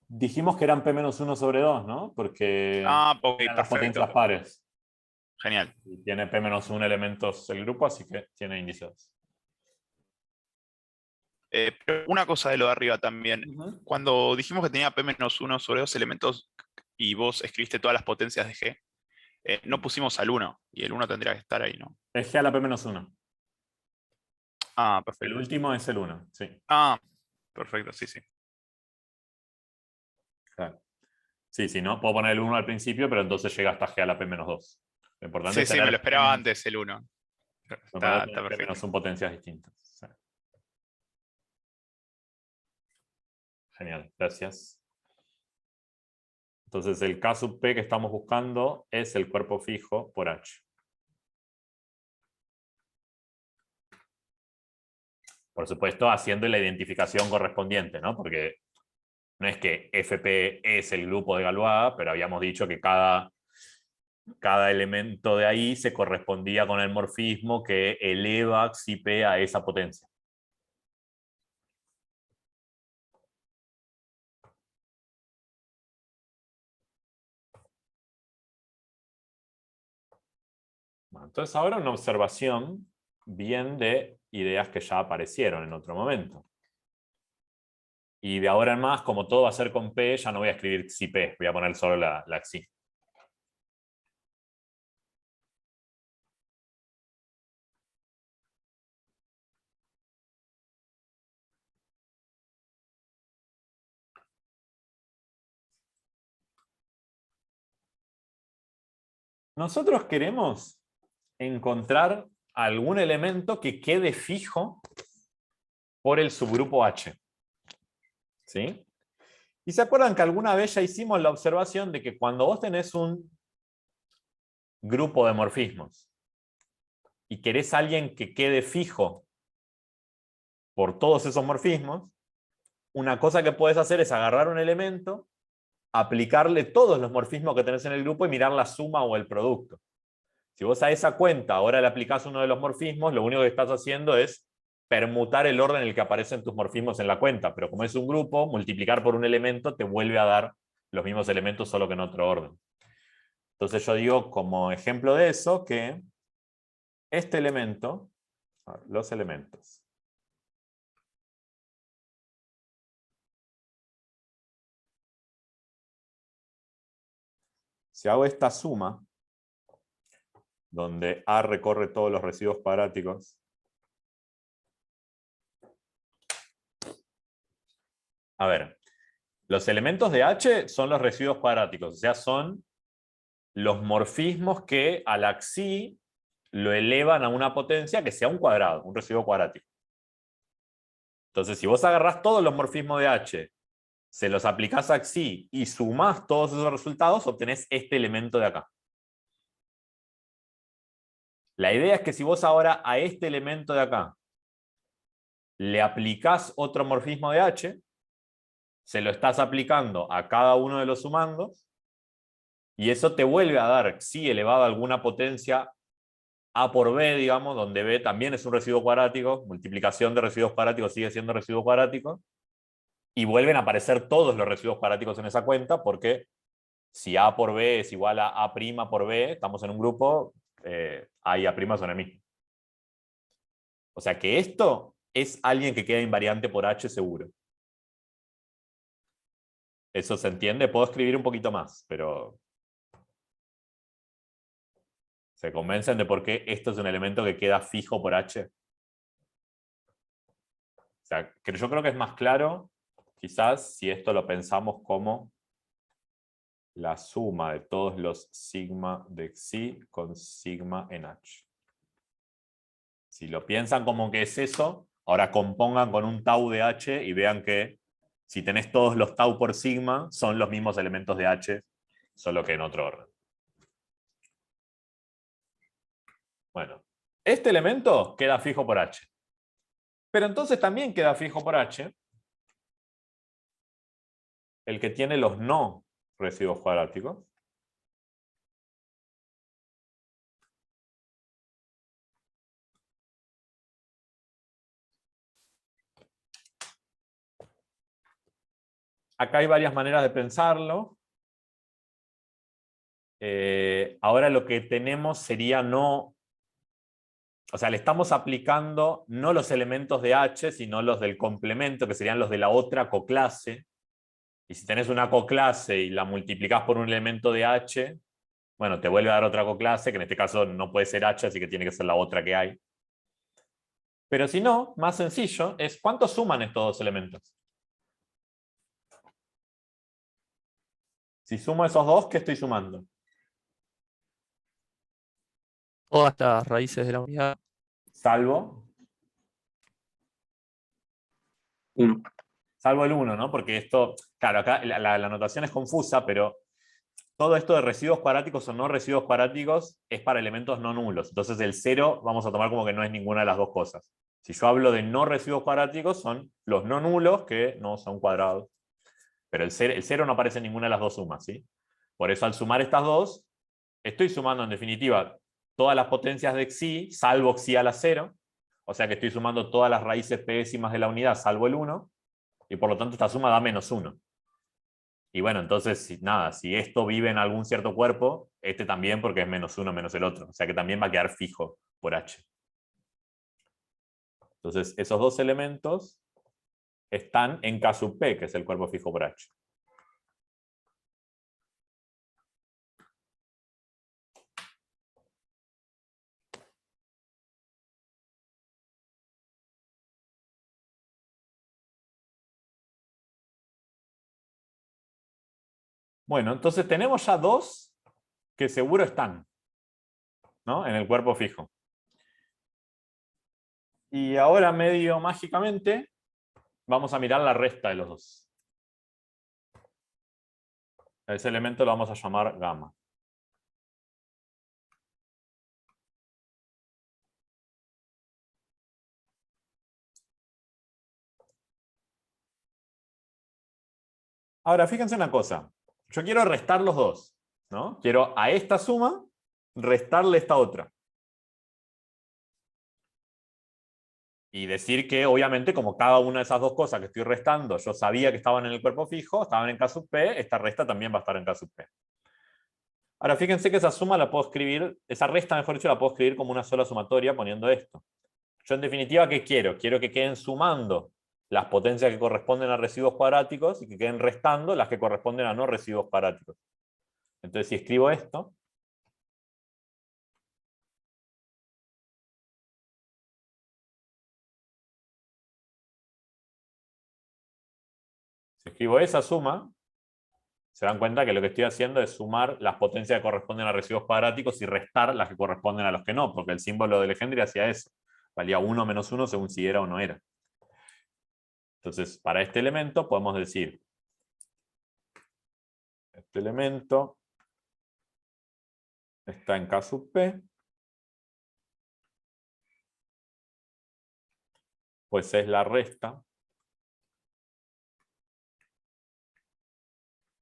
Dijimos que eran P-1 sobre 2, ¿no? Porque Ok, eran las perfecto. potencias pares. Genial. Y tiene P-1 elementos el grupo, así que tiene índice 2. Pero una cosa de lo de arriba también. Ujú. Cuando dijimos que tenía P-1 sobre 2 elementos y vos escribiste todas las potencias de G, no pusimos al 1 y el 1 tendría que estar ahí, ¿no? Es G a la P-1. Ah, El perfecto. último es el 1, sí. Ah, perfecto, sí, sí. Claro. Sí, sí, ¿no? Puedo poner el 1 al principio, pero entonces llega hasta G a la P-2. Lo importante Sí, es sí, tener me lo esperaba antes el 1. Está perfecto. P-1 potencias distintas. Sí. Genial, gracias. Entonces el K sub P que estamos buscando es el cuerpo fijo por H. Por supuesto, haciendo la identificación correspondiente, ¿no? Porque no es que FP es el grupo de Galois, pero habíamos dicho que cada elemento de ahí se correspondía con el morfismo que eleva Xi P a esa potencia. Bueno, entonces ahora una observación bien de ideas que ya aparecieron en otro momento. Y de ahora en más, como todo va a ser con P, ya no voy a escribir Xi P, voy a poner solo la Xi. Nosotros queremos encontrar algún elemento que quede fijo por el subgrupo H. ¿Sí? Y se acuerdan que alguna vez ya hicimos la observación de que cuando vos tenés un grupo de morfismos y querés a alguien que quede fijo por todos esos morfismos, una cosa que puedes hacer es agarrar un elemento, aplicarle todos los morfismos que tenés en el grupo y mirar la suma o el producto. Si vos a esa cuenta ahora le aplicás uno de los morfismos, lo único que estás haciendo es permutar el orden en el que aparecen tus morfismos en la cuenta, pero como es un grupo, multiplicar por un elemento te vuelve a dar los mismos elementos, solo que en otro orden. Entonces yo digo como ejemplo de eso que este elemento, los elementos, si hago esta suma, donde A recorre todos los residuos cuadráticos, a ver, los elementos de H son los residuos cuadráticos, o sea, son los morfismos que a la Xi lo elevan a una potencia que sea un cuadrado, un residuo cuadrático. Entonces, si vos agarrás todos los morfismos de H, se los aplicás a Xi y sumás todos esos resultados, obtenés este elemento de acá. La idea es que si vos ahora a este elemento de acá le aplicás otro morfismo de H, se lo estás aplicando a cada uno de los sumandos, y eso te vuelve a dar Xi elevado a alguna potencia A por B, digamos, donde B también es un residuo cuadrático, multiplicación de residuos cuadráticos sigue siendo residuo cuadrático, y vuelven a aparecer todos los residuos cuadráticos en esa cuenta, porque si A por B es igual a A' por B, estamos en un grupo, A y A' son el mismo. O sea que esto es alguien que queda invariante por H seguro. ¿Eso se entiende? Puedo escribir un poquito más, pero ¿se convencen de por qué esto es un elemento que queda fijo por H? O sea, que yo creo que es más claro, quizás, si esto lo pensamos como la suma de todos los sigma de Xi con sigma en H. Si lo piensan como que es eso, ahora compongan con un tau de H y vean que si tenés todos los tau por sigma, son los mismos elementos de H, solo que en otro orden. Bueno, este elemento queda fijo por H. Pero entonces también queda fijo por H el que tiene los no residuos cuadráticos. Acá hay varias maneras de pensarlo. Ahora lo que tenemos sería no... O sea, le estamos aplicando no los elementos de H, sino los del complemento, que serían los de la otra coclase. Y si tenés una coclase y la multiplicás por un elemento de H, bueno, te vuelve a dar otra coclase, que en este caso no puede ser H, así que tiene que ser la otra que hay. Pero si no, más sencillo, es ¿cuánto suman estos dos elementos? Si sumo esos dos, ¿qué estoy sumando? Todas las raíces de la unidad. Salvo Uno. Salvo el 1, ¿no? Porque esto, claro, acá la notación es confusa, pero todo esto de residuos cuadráticos o no residuos cuadráticos es para elementos no nulos. Entonces el 0 vamos a tomar como que no es ninguna de las dos cosas. Si yo hablo de no residuos cuadráticos, son los no nulos que no son cuadrados. Pero el 0 no aparece en ninguna de las dos sumas, ¿sí? Por eso al sumar estas dos, estoy sumando en definitiva todas las potencias de Xi, salvo Xi a la 0. O sea que estoy sumando todas las raíces pésimas de la unidad, salvo el 1. Y por lo tanto esta suma da menos 1. Y bueno, entonces, si esto vive en algún cierto cuerpo, este también porque es menos 1 menos el otro. O sea que también va a quedar fijo por H. Entonces, esos dos elementos están en K sub P, que es el cuerpo fijo por H. Bueno, entonces tenemos ya dos que seguro están, ¿no? En el cuerpo fijo. Y ahora medio mágicamente vamos a mirar la resta de los dos. Ese elemento lo vamos a llamar gamma. Ahora, fíjense una cosa. Yo quiero restar los dos, ¿no? Quiero a esta suma restarle esta otra. Y decir que, obviamente, como cada una de esas dos cosas que estoy restando, yo sabía que estaban en el cuerpo fijo, estaban en K sub P, esta resta también va a estar en K sub P. Ahora, fíjense que esa suma la puedo escribir, esa resta, mejor dicho, la puedo escribir como una sola sumatoria poniendo esto. Yo, en definitiva, ¿qué quiero? Quiero que queden sumando las potencias que corresponden a residuos cuadráticos y que queden restando las que corresponden a no residuos cuadráticos. Entonces, si escribo esto, si escribo esa suma, se dan cuenta que lo que estoy haciendo es sumar las potencias que corresponden a residuos cuadráticos y restar las que corresponden a los que no, porque el símbolo de Legendre hacía eso. Valía 1 menos 1 según si era o no era. Entonces, para este elemento podemos decir, este elemento está en K sub P, pues es la resta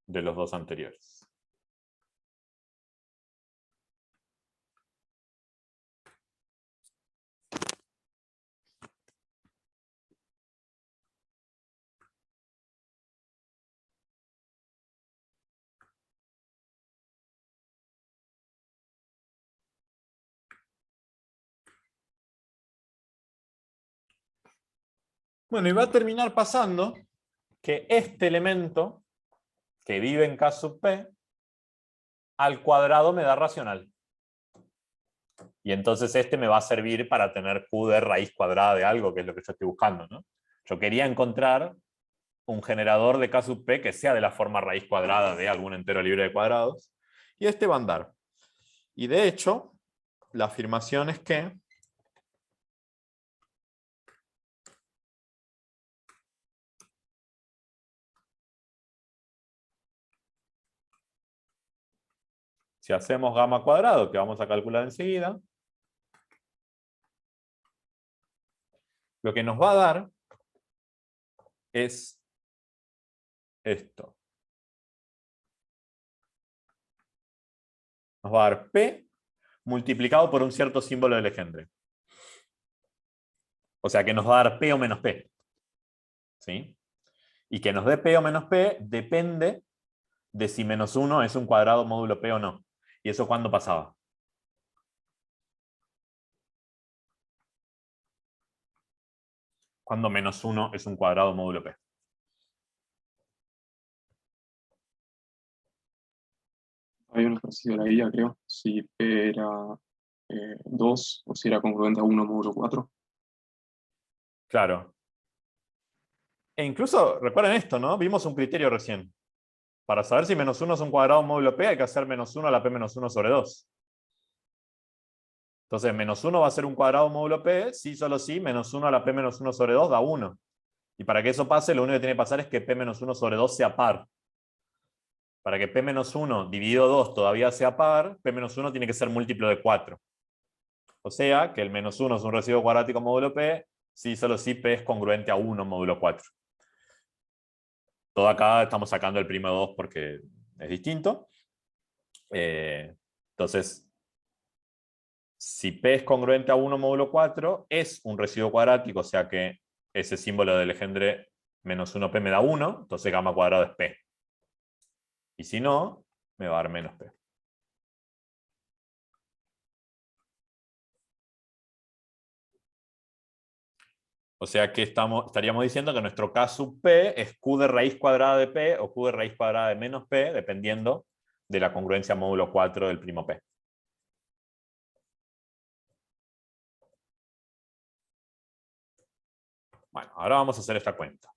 de los dos anteriores. Bueno, y va a terminar pasando que este elemento, que vive en K sub P, al cuadrado me da racional. Y entonces este me va a servir para tener Q de raíz cuadrada de algo, que es lo que yo estoy buscando, ¿no? Yo quería encontrar un generador de K sub P que sea de la forma raíz cuadrada de algún entero libre de cuadrados, y este va a andar. Y de hecho, la afirmación es que si hacemos gamma cuadrado, que vamos a calcular enseguida, lo que nos va a dar es esto. Nos va a dar P multiplicado por un cierto símbolo de Legendre. O sea que nos va a dar P o menos P. ¿Sí? Y que nos dé P o menos P depende de si menos 1 es un cuadrado módulo P o no. ¿Y eso cuándo pasaba? Cuando menos 1 es un cuadrado módulo P. Hay un ejercicio de la guía, creo, si P era 2 o si era congruente a 1 módulo 4. Claro. E incluso, recuerden esto, ¿no? Vimos un criterio recién. Para saber si menos 1 es un cuadrado módulo P, hay que hacer menos 1 a la P menos 1 sobre 2. Entonces, menos 1 va a ser un cuadrado módulo P, sí, solo sí, menos 1 a la P menos 1 sobre 2 da 1. Y para que eso pase, lo único que tiene que pasar es que P menos 1 sobre 2 sea par. Para que P menos 1 dividido 2 todavía sea par, P menos 1 tiene que ser múltiplo de 4. O sea, que el menos 1 es un residuo cuadrático módulo P, sí, solo sí, P es congruente a 1 módulo 4. Todo acá estamos sacando el primo de 2 porque es distinto. Entonces, si P es congruente a 1 módulo 4, es un residuo cuadrático, o sea que ese símbolo de Legendre menos 1P me da 1, entonces gamma cuadrado es P. Y si no, me va a dar menos P. O sea que estaríamos diciendo que nuestro K sub P es Q de raíz cuadrada de P o Q de raíz cuadrada de menos P, dependiendo de la congruencia módulo 4 del primo P. Bueno, ahora vamos a hacer esta cuenta.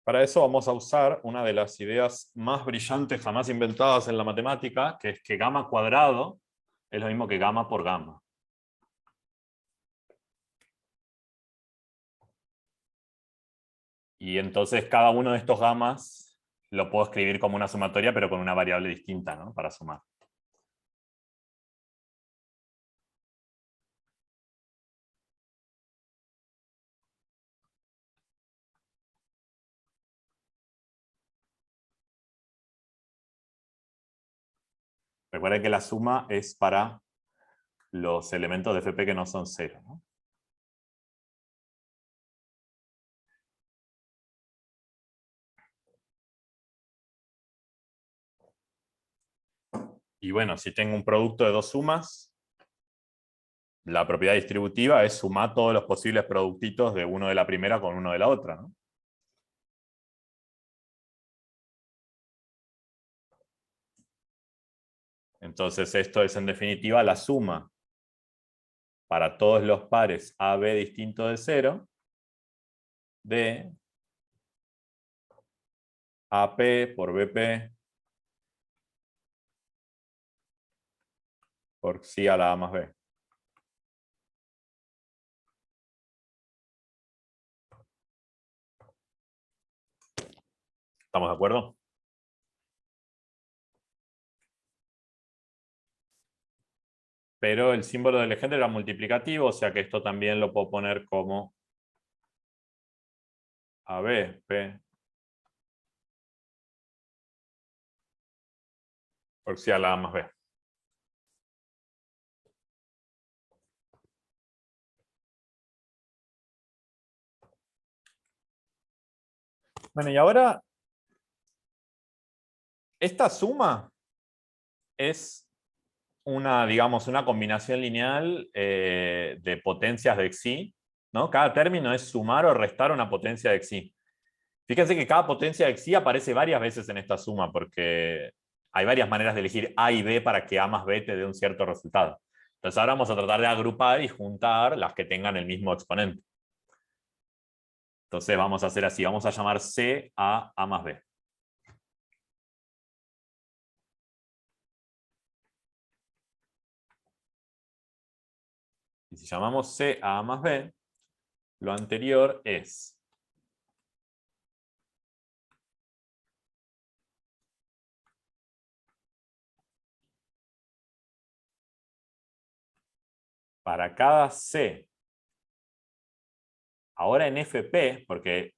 Para eso vamos a usar una de las ideas más brillantes jamás inventadas en la matemática, que es que gamma cuadrado es lo mismo que gamma por gamma. Y entonces cada uno de estos gammas lo puedo escribir como una sumatoria, pero con una variable distinta, ¿no? Para sumar. Recuerden que la suma es para los elementos de FP que no son 0, ¿no? Y bueno, si tengo un producto de dos sumas, la propiedad distributiva es sumar todos los posibles productitos de uno de la primera con uno de la otra, ¿no? Entonces esto es en definitiva la suma para todos los pares AB distinto de 0 de AP por BP por psi a la A más B. ¿Estamos de acuerdo? Pero el símbolo de Legendre era multiplicativo, o sea que esto también lo puedo poner como AB, P por psi a la A más B. Bueno, y ahora, esta suma es una, digamos, una combinación lineal de potencias de Xi, ¿no? Cada término es sumar o restar una potencia de Xi. Fíjense que cada potencia de Xi aparece varias veces en esta suma, porque hay varias maneras de elegir A y B para que A más B te dé un cierto resultado. Entonces ahora vamos a tratar de agrupar y juntar las que tengan el mismo exponente. Entonces vamos a hacer así, vamos a llamar C a A más B. Y si llamamos C a A más B, lo anterior es para cada C, ahora en FP, porque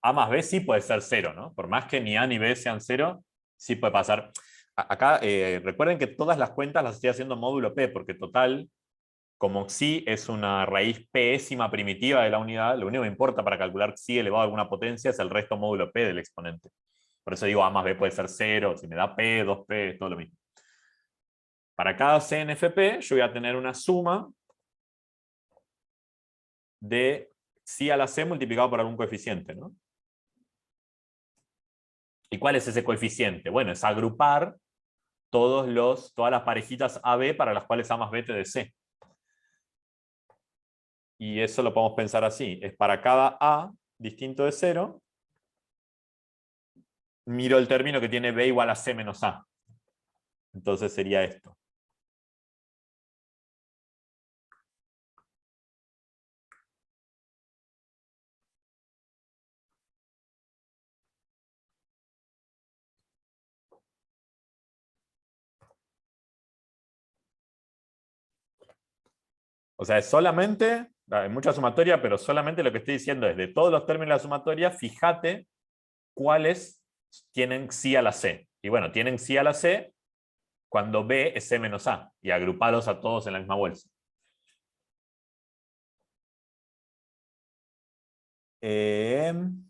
A más B sí puede ser 0, ¿no? Por más que ni A ni B sean 0, sí puede pasar. Acá recuerden que todas las cuentas las estoy haciendo módulo P, porque total, como xi es una raíz pésima primitiva de la unidad, lo único que importa para calcular xi elevado a alguna potencia es el resto módulo P del exponente. Por eso digo A más B puede ser 0, si me da P, 2P, es todo lo mismo. Para cada C en FP yo voy a tener una suma de xi a la C multiplicado por algún coeficiente, ¿no? ¿Y cuál es ese coeficiente? Bueno, es agrupar todas las parejitas AB para las cuales A más B te dé C. Y eso lo podemos pensar así. Es para cada A distinto de 0, miro el término que tiene B igual a C menos A. Entonces sería esto. O sea, es solamente, hay mucha sumatoria, pero solamente lo que estoy diciendo es de todos los términos de la sumatoria, fíjate cuáles tienen xi a la C. Y bueno, tienen xi a la C cuando B es C menos A. Y agruparlos a todos en la misma bolsa. Bien,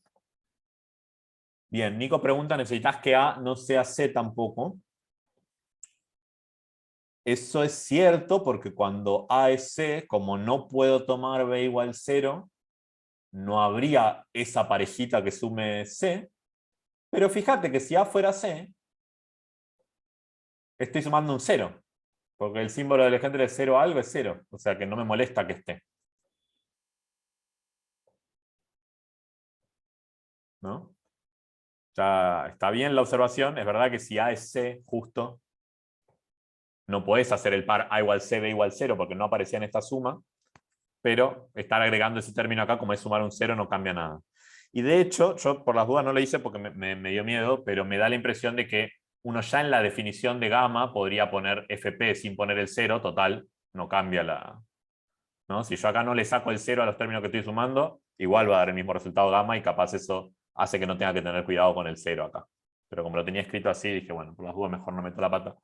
Nico pregunta, ¿necesitas que A no sea C tampoco? Eso es cierto porque cuando A es C, como no puedo tomar B igual 0, no habría esa parejita que sume C. Pero fíjate que si A fuera C, estoy sumando un 0. Porque el símbolo del Legendre de 0 algo es 0. O sea que no me molesta que esté. ¿No? Ya está bien la observación. Es verdad que si A es C, justo, no podés hacer el par A igual C, B igual 0, porque no aparecía en esta suma. Pero estar agregando ese término acá, como es sumar un 0, no cambia nada. Y de hecho, yo por las dudas no lo hice porque me dio miedo, pero me da la impresión de que uno ya en la definición de gamma podría poner FP sin poner el 0, total, no cambia la... ¿no? Si yo acá no le saco el 0 a los términos que estoy sumando, igual va a dar el mismo resultado gamma y capaz eso hace que no tenga que tener cuidado con el 0 acá. Pero como lo tenía escrito así, dije, bueno, por las dudas mejor no meto la pata.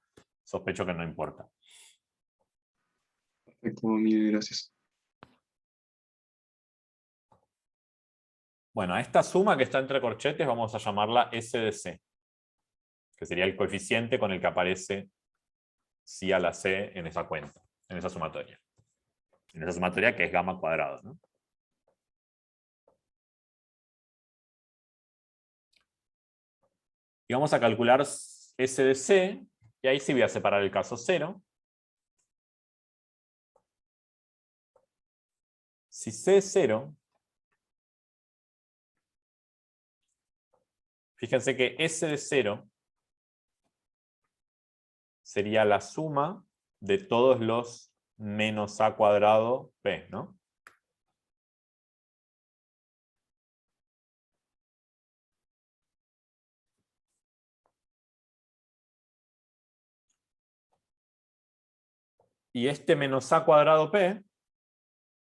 Sospecho que no importa. Perfecto, mil gracias. Bueno, a esta suma que está entre corchetes vamos a llamarla S de C, que sería el coeficiente con el que aparece xi a la C en esa cuenta, en esa sumatoria. En esa sumatoria que es gamma cuadrado, ¿no? Y vamos a calcular S de C, y ahí sí voy a separar el caso 0. Si C es 0, fíjense que S de 0 sería la suma de todos los menos A cuadrado P, ¿no? Y este menos A cuadrado P,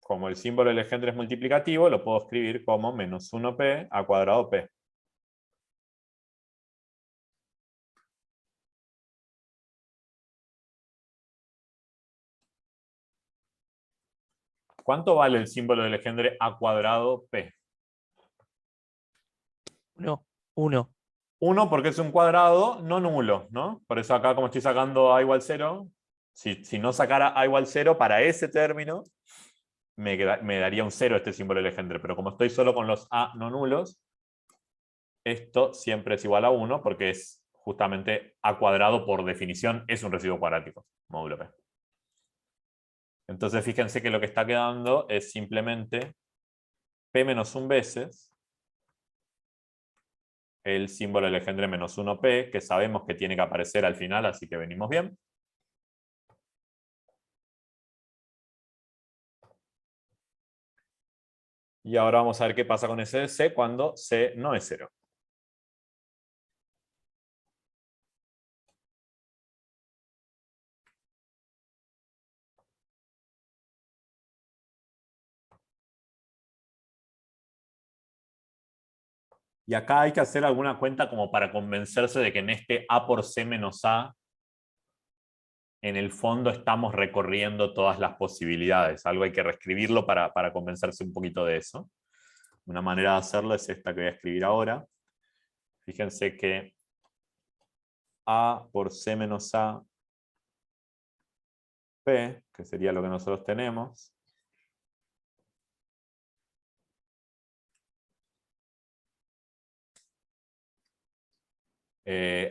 como el símbolo del Legendre es multiplicativo, lo puedo escribir como menos 1P A cuadrado P. ¿Cuánto vale el símbolo del Legendre A cuadrado P? 1. 1 porque es un cuadrado no nulo, ¿no? Por eso acá como estoy sacando A igual 0, si no sacara A igual 0 para ese término, me daría un 0 este símbolo del Legendre. Pero como estoy solo con los A no nulos, esto siempre es igual a 1 porque es justamente A cuadrado por definición es un residuo cuadrático, módulo P. Entonces fíjense que lo que está quedando es simplemente P menos 1 veces el símbolo de Legendre menos 1P, que sabemos que tiene que aparecer al final, así que venimos bien. Y ahora vamos a ver qué pasa con ese de C cuando C no es 0. Y acá hay que hacer alguna cuenta como para convencerse de que en este A por C menos A, en el fondo estamos recorriendo todas las posibilidades. Algo hay que reescribirlo para convencerse un poquito de eso. Una manera de hacerlo es esta que voy a escribir ahora. Fíjense que A por C menos A, P, que sería lo que nosotros tenemos,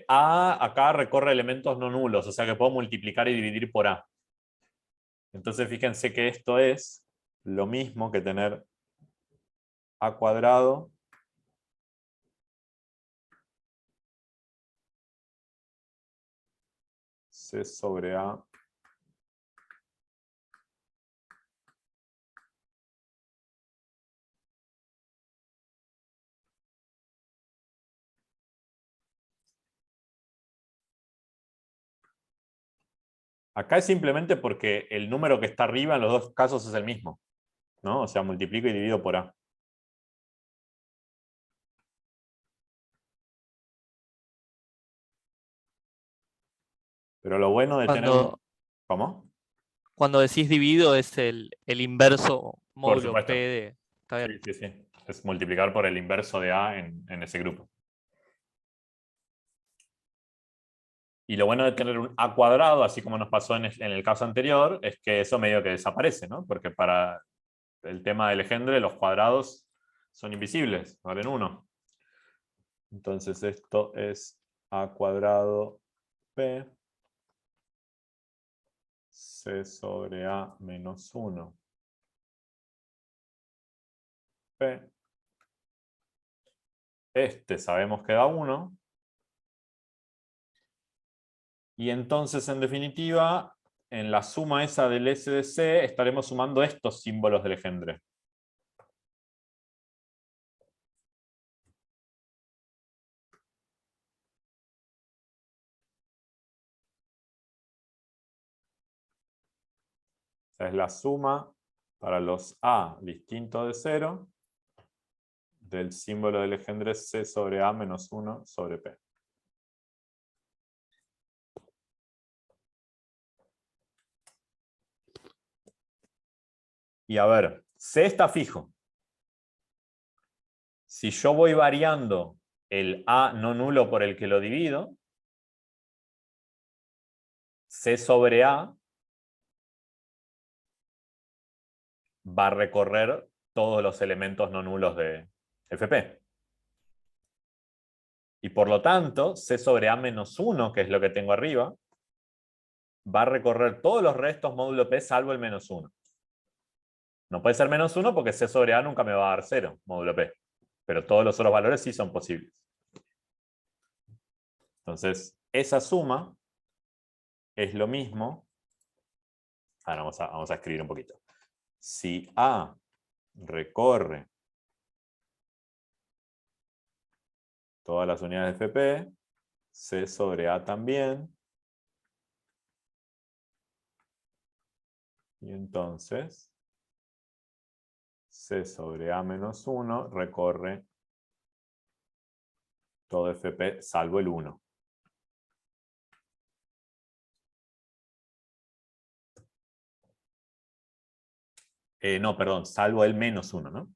A acá recorre elementos no nulos, o sea que puedo multiplicar y dividir por A. Entonces fíjense que esto es lo mismo que tener A cuadrado C sobre A acá es simplemente porque el número que está arriba en los dos casos es el mismo, ¿no? O sea, multiplico y divido por A. Pero lo bueno de tener un... ¿Cómo? Cuando decís divido es el inverso Por módulo P supuesto. de... Está bien. Sí, sí, sí. Es multiplicar por el inverso de A en ese grupo. Y lo bueno de tener un A cuadrado, así como nos pasó en el caso anterior, es que eso medio que desaparece, ¿no? Porque para el tema del Legendre, los cuadrados son invisibles, valen 1. Entonces esto es A cuadrado P C sobre A menos 1 P. Este sabemos que da 1. Y entonces, en definitiva, en la suma esa del S de C, estaremos sumando estos símbolos de Legendre. Esa es la suma para los A distinto de 0 del símbolo de Legendre C sobre A menos 1 sobre P. Y a ver, C está fijo. Si yo voy variando el A no nulo por el que lo divido, C sobre A va a recorrer todos los elementos no nulos de FP. Y por lo tanto, C sobre A menos 1, que es lo que tengo arriba, va a recorrer todos los restos módulo P salvo el menos 1. No puede ser menos 1 porque C sobre A nunca me va a dar 0, módulo P. Pero todos los otros valores sí son posibles. Entonces, esa suma es lo mismo. Ahora vamos a escribir un poquito. Si A recorre todas las unidades de FP, C sobre A también. Y entonces, C sobre A menos 1 recorre todo FP salvo el 1. No, perdón, salvo el menos 1, ¿no?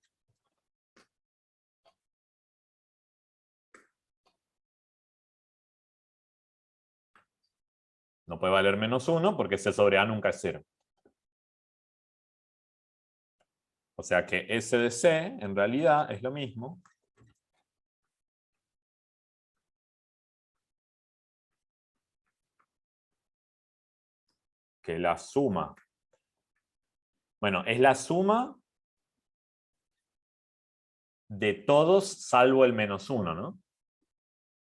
No puede valer menos 1 porque C sobre A nunca es 0. O sea que S de C en realidad es lo mismo que la suma, bueno, es la suma de todos salvo el -1, ¿no?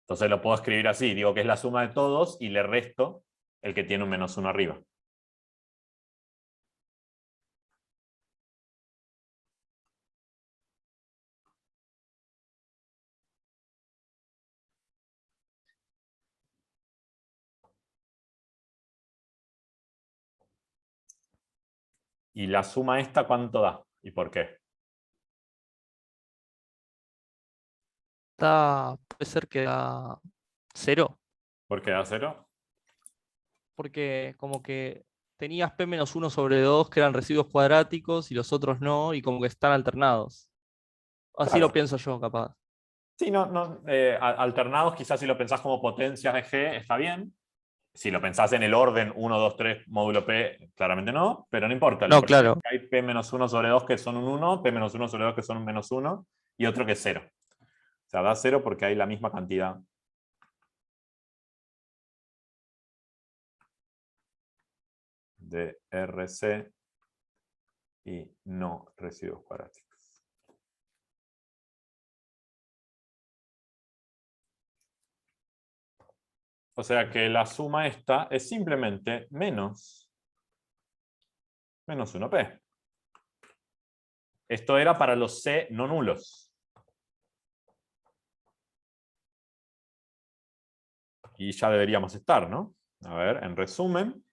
Entonces lo puedo escribir así, digo que es la suma de todos y le resto el que tiene un -1 arriba. ¿Y la suma esta cuánto da? ¿Y por qué? Puede ser que da 0, ¿Por qué da 0? porque como que tenías P-1 sobre 2 que eran residuos cuadráticos y los otros no, y como que están alternados. Así Claro. lo pienso yo, capaz. Sí, alternados quizás si lo pensás como potencias de G está bien. Si lo pensás en el orden 1, 2, 3, módulo P, claramente no, pero no importa. Lo No, importante claro. es que hay P-1 sobre 2 que son un 1, P-1 sobre 2 que son un -1 y otro que es 0. O sea, da 0 porque hay la misma cantidad. De RC y no residuos cuadráticos. O sea que la suma esta es simplemente menos -1P. Esto era para los C no nulos. Y ya deberíamos estar, ¿no? A ver, en resumen.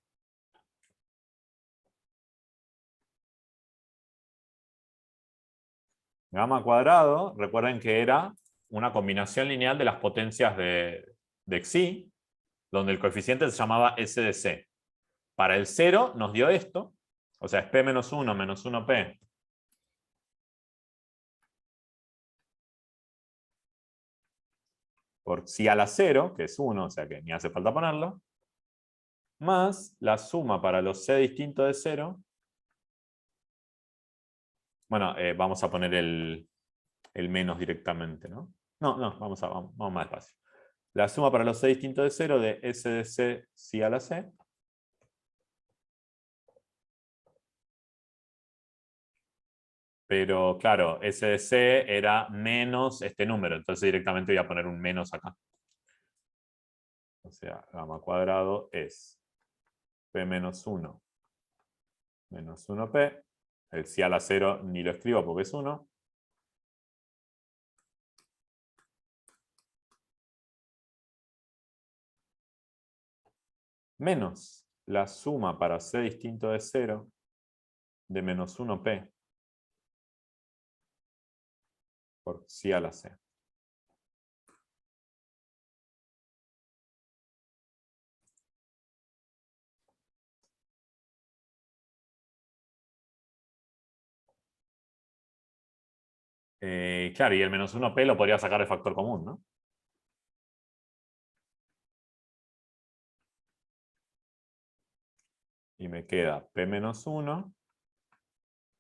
Gamma cuadrado, recuerden que era una combinación lineal de las potencias de Xi, donde el coeficiente se llamaba S de C. Para el 0 nos dio esto, o sea, es P-1 menos 1P por Xi a la 0, que es 1, o sea que ni hace falta ponerlo, más la suma para los C distintos de 0. Bueno, vamos a poner el menos directamente, ¿no? No, vamos más despacio. La suma para los C distintos de 0 de S de C Xi a la C. Pero claro, S de C era menos este número, entonces directamente voy a poner un menos acá. O sea, gamma cuadrado es P menos 1 menos 1P. El Xi a la 0 ni lo escribo porque es 1. Menos la suma para C distinto de 0 de menos 1P por Xi a la C. Claro, y el menos 1P lo podría sacar de factor común, ¿no? Y me queda P menos 1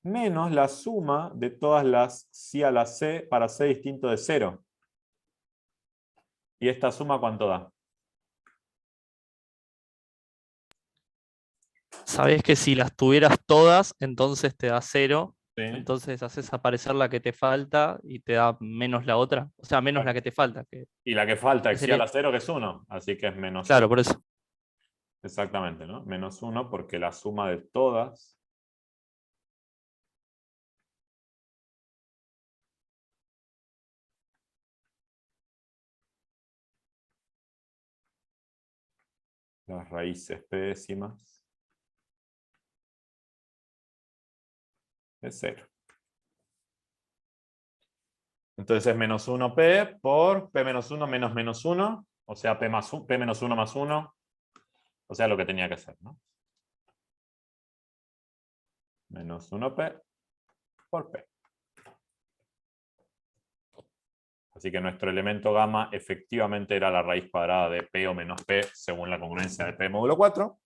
menos la suma de todas las Xi a la C para C distinto de 0. ¿Y esta suma cuánto da? Sabés que si las tuvieras todas, entonces te da 0. ¿Sí? Entonces haces aparecer la que te falta y te da menos la otra. O sea, menos la que te falta. Y la que falta, Xi a Sería... la 0, que es 1. Así que es menos Claro, 1. por eso. Exactamente, ¿no? Menos 1 porque la suma de todas las raíces P décimas es 0. Entonces es menos 1P por P menos 1 menos menos 1, o sea, P menos 1 más 1, o sea, lo que tenía que ser, ¿no? Menos 1P por P. Así que nuestro elemento gamma efectivamente era la raíz cuadrada de P o menos P según la congruencia de P módulo 4.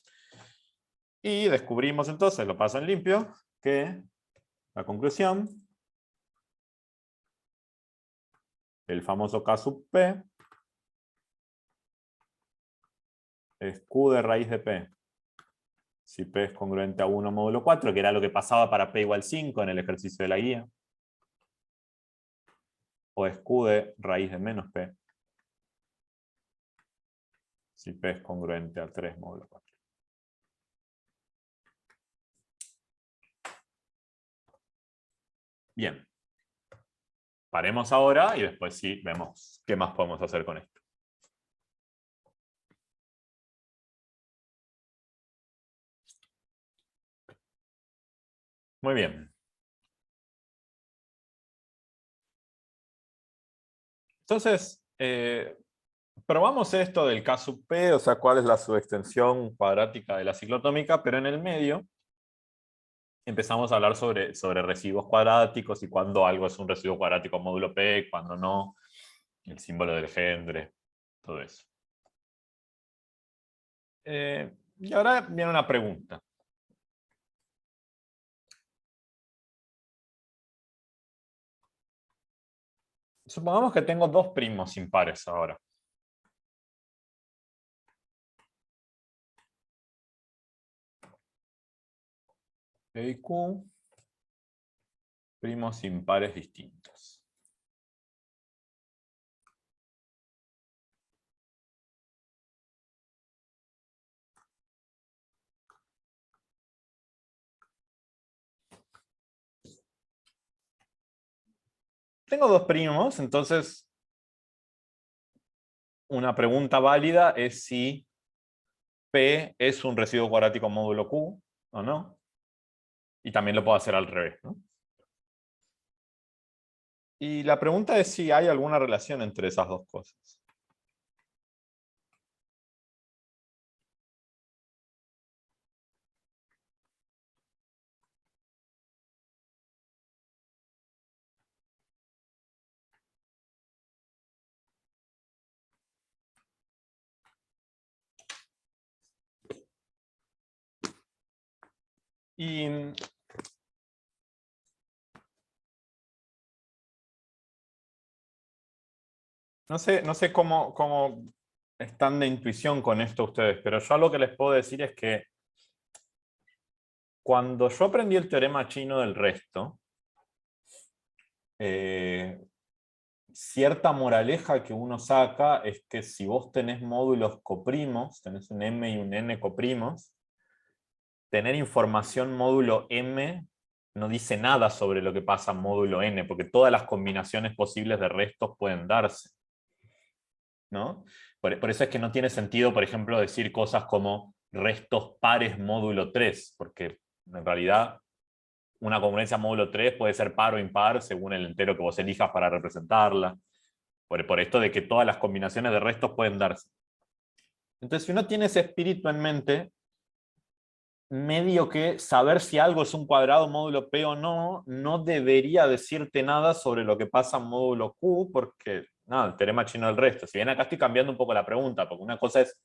Y descubrimos entonces, lo paso en limpio, que la conclusión, el famoso K sub P, es Q de raíz de P Si P es congruente a 1 módulo 4, que era lo que pasaba para P igual 5 en el ejercicio de la guía. O es Q de raíz de menos P. Si P es congruente a 3 módulo 4. Bien. Paremos ahora y después sí vemos qué más podemos hacer con esto. Muy bien. Entonces, probamos esto del K sub P, o sea, cuál es la subextensión cuadrática de la ciclotómica, pero en el medio empezamos a hablar sobre residuos cuadráticos y cuándo algo es un residuo cuadrático módulo P, cuándo no, el símbolo del Legendre, todo eso. Y ahora viene una pregunta. Supongamos que tengo dos primos impares ahora. P y Q, primos impares distintos. Tengo dos primos, entonces una pregunta válida es si P es un residuo cuadrático módulo Q o no. Y también lo puedo hacer al revés, ¿no? Y la pregunta es si hay alguna relación entre esas dos cosas. Y no sé cómo están de intuición con esto ustedes, pero yo lo que les puedo decir es que cuando yo aprendí el teorema chino del resto, cierta moraleja que uno saca es que si vos tenés módulos coprimos, tenés un M y un N coprimos, tener información módulo M no dice nada sobre lo que pasa en módulo N, porque todas las combinaciones posibles de restos pueden darse, ¿no? Por eso es que no tiene sentido, por ejemplo, decir cosas como restos pares módulo 3, porque en realidad una congruencia módulo 3 puede ser par o impar según el entero que vos elijas para representarla. Por esto de que todas las combinaciones de restos pueden darse. Entonces, si uno tiene ese espíritu en mente, medio que saber si algo es un cuadrado módulo P o no, no debería decirte nada sobre lo que pasa en módulo Q, porque nada, el teorema chino del resto. Si bien acá estoy cambiando un poco la pregunta, porque una cosa es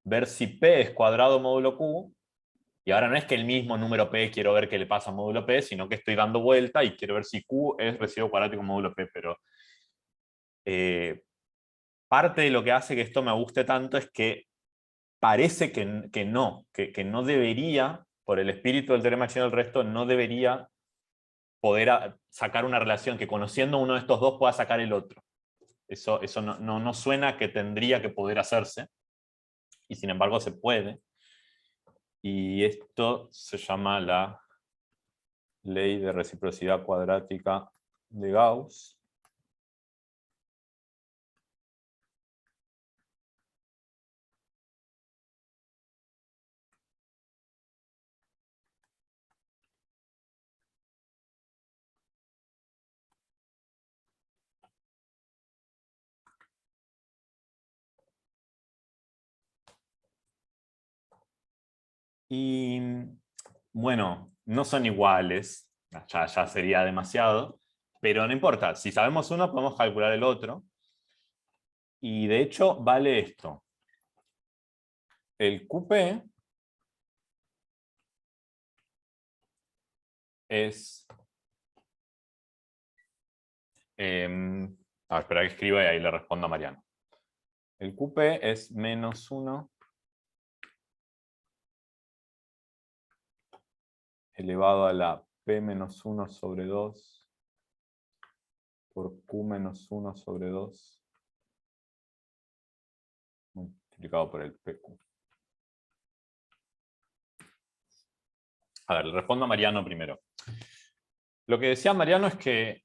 ver si P es cuadrado módulo Q, y ahora no es que el mismo número P quiero ver qué le pasa a módulo P, sino que estoy dando vuelta y quiero ver si Q es residuo cuadrático módulo P, pero parte de lo que hace que esto me guste tanto es que parece que no debería, por el espíritu del teorema chino del resto, no debería poder sacar una relación que conociendo uno de estos dos pueda sacar el otro. Eso no suena que tendría que poder hacerse, y sin embargo se puede. Y esto se llama la ley de reciprocidad cuadrática de Gauss. Y bueno, no son iguales, ya sería demasiado, pero no importa, si sabemos uno podemos calcular el otro. Y de hecho vale esto. El QP es... a ver, espera que escriba y ahí le respondo a Mariano. El QP es -1 elevado a la P menos 1 sobre 2 por Q menos 1 sobre 2 multiplicado por el PQ. A ver, le respondo a Mariano primero. Lo que decía Mariano es que,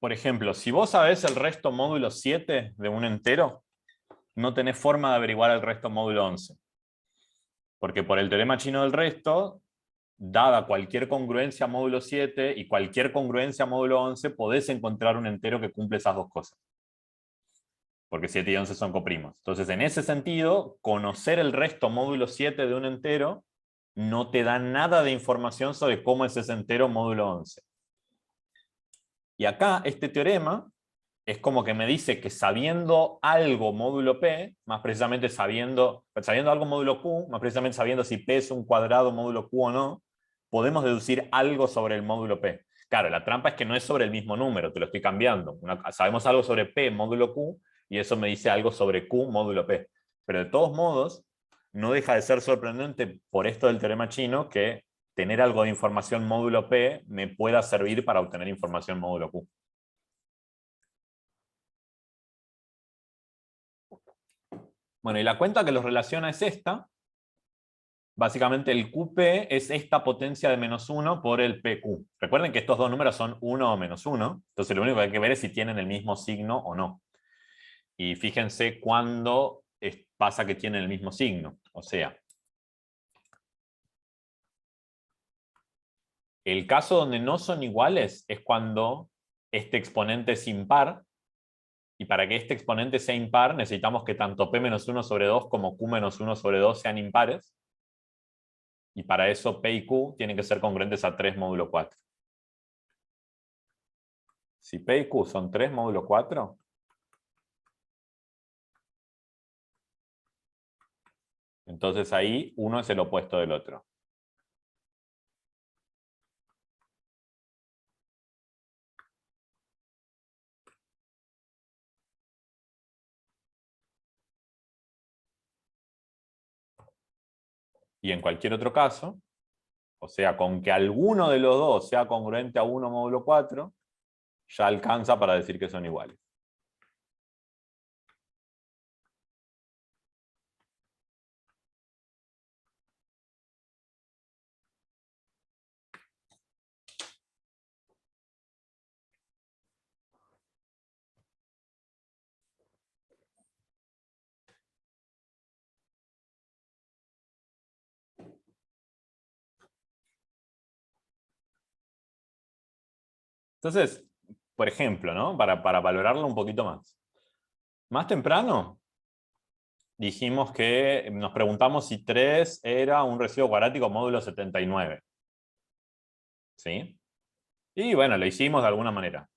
por ejemplo, si vos sabés el resto módulo 7 de un entero, no tenés forma de averiguar el resto módulo 11. Porque por el teorema chino del resto, dada cualquier congruencia módulo 7 y cualquier congruencia módulo 11, podés encontrar un entero que cumple esas dos cosas. Porque 7 y 11 son coprimos. Entonces, en ese sentido, conocer el resto módulo 7 de un entero no te da nada de información sobre cómo es ese entero módulo 11. Y acá, este teorema es como que me dice que sabiendo algo módulo P, más precisamente sabiendo algo módulo Q, más precisamente sabiendo si P es un cuadrado módulo Q o no, podemos deducir algo sobre el módulo P. Claro, la trampa es que no es sobre el mismo número, te lo estoy cambiando. Sabemos algo sobre P módulo Q, y eso me dice algo sobre Q módulo P. Pero de todos modos, no deja de ser sorprendente por esto del teorema chino que tener algo de información módulo P me pueda servir para obtener información módulo Q. Bueno, y la cuenta que los relaciona es esta. Básicamente el QP es esta potencia de menos 1 por el PQ. Recuerden que estos dos números son 1 o menos 1. Entonces lo único que hay que ver es si tienen el mismo signo o no. Y fíjense cuándo pasa que tienen el mismo signo. O sea, el caso donde no son iguales es cuando este exponente es impar. Y para que este exponente sea impar, necesitamos que tanto P menos 1 sobre 2 como Q menos 1 sobre 2 sean impares. Y para eso P y Q tienen que ser congruentes a 3 módulo 4. Si P y Q son 3 módulo 4, entonces ahí uno es el opuesto del otro. Y en cualquier otro caso, o sea, con que alguno de los dos sea congruente a 1 módulo 4, ya alcanza para decir que son iguales. Entonces, por ejemplo, ¿no? Para valorarlo un poquito más. Más temprano dijimos que nos preguntamos si 3 era un residuo cuadrático módulo 79. ¿Sí? Y bueno, lo hicimos de alguna manera.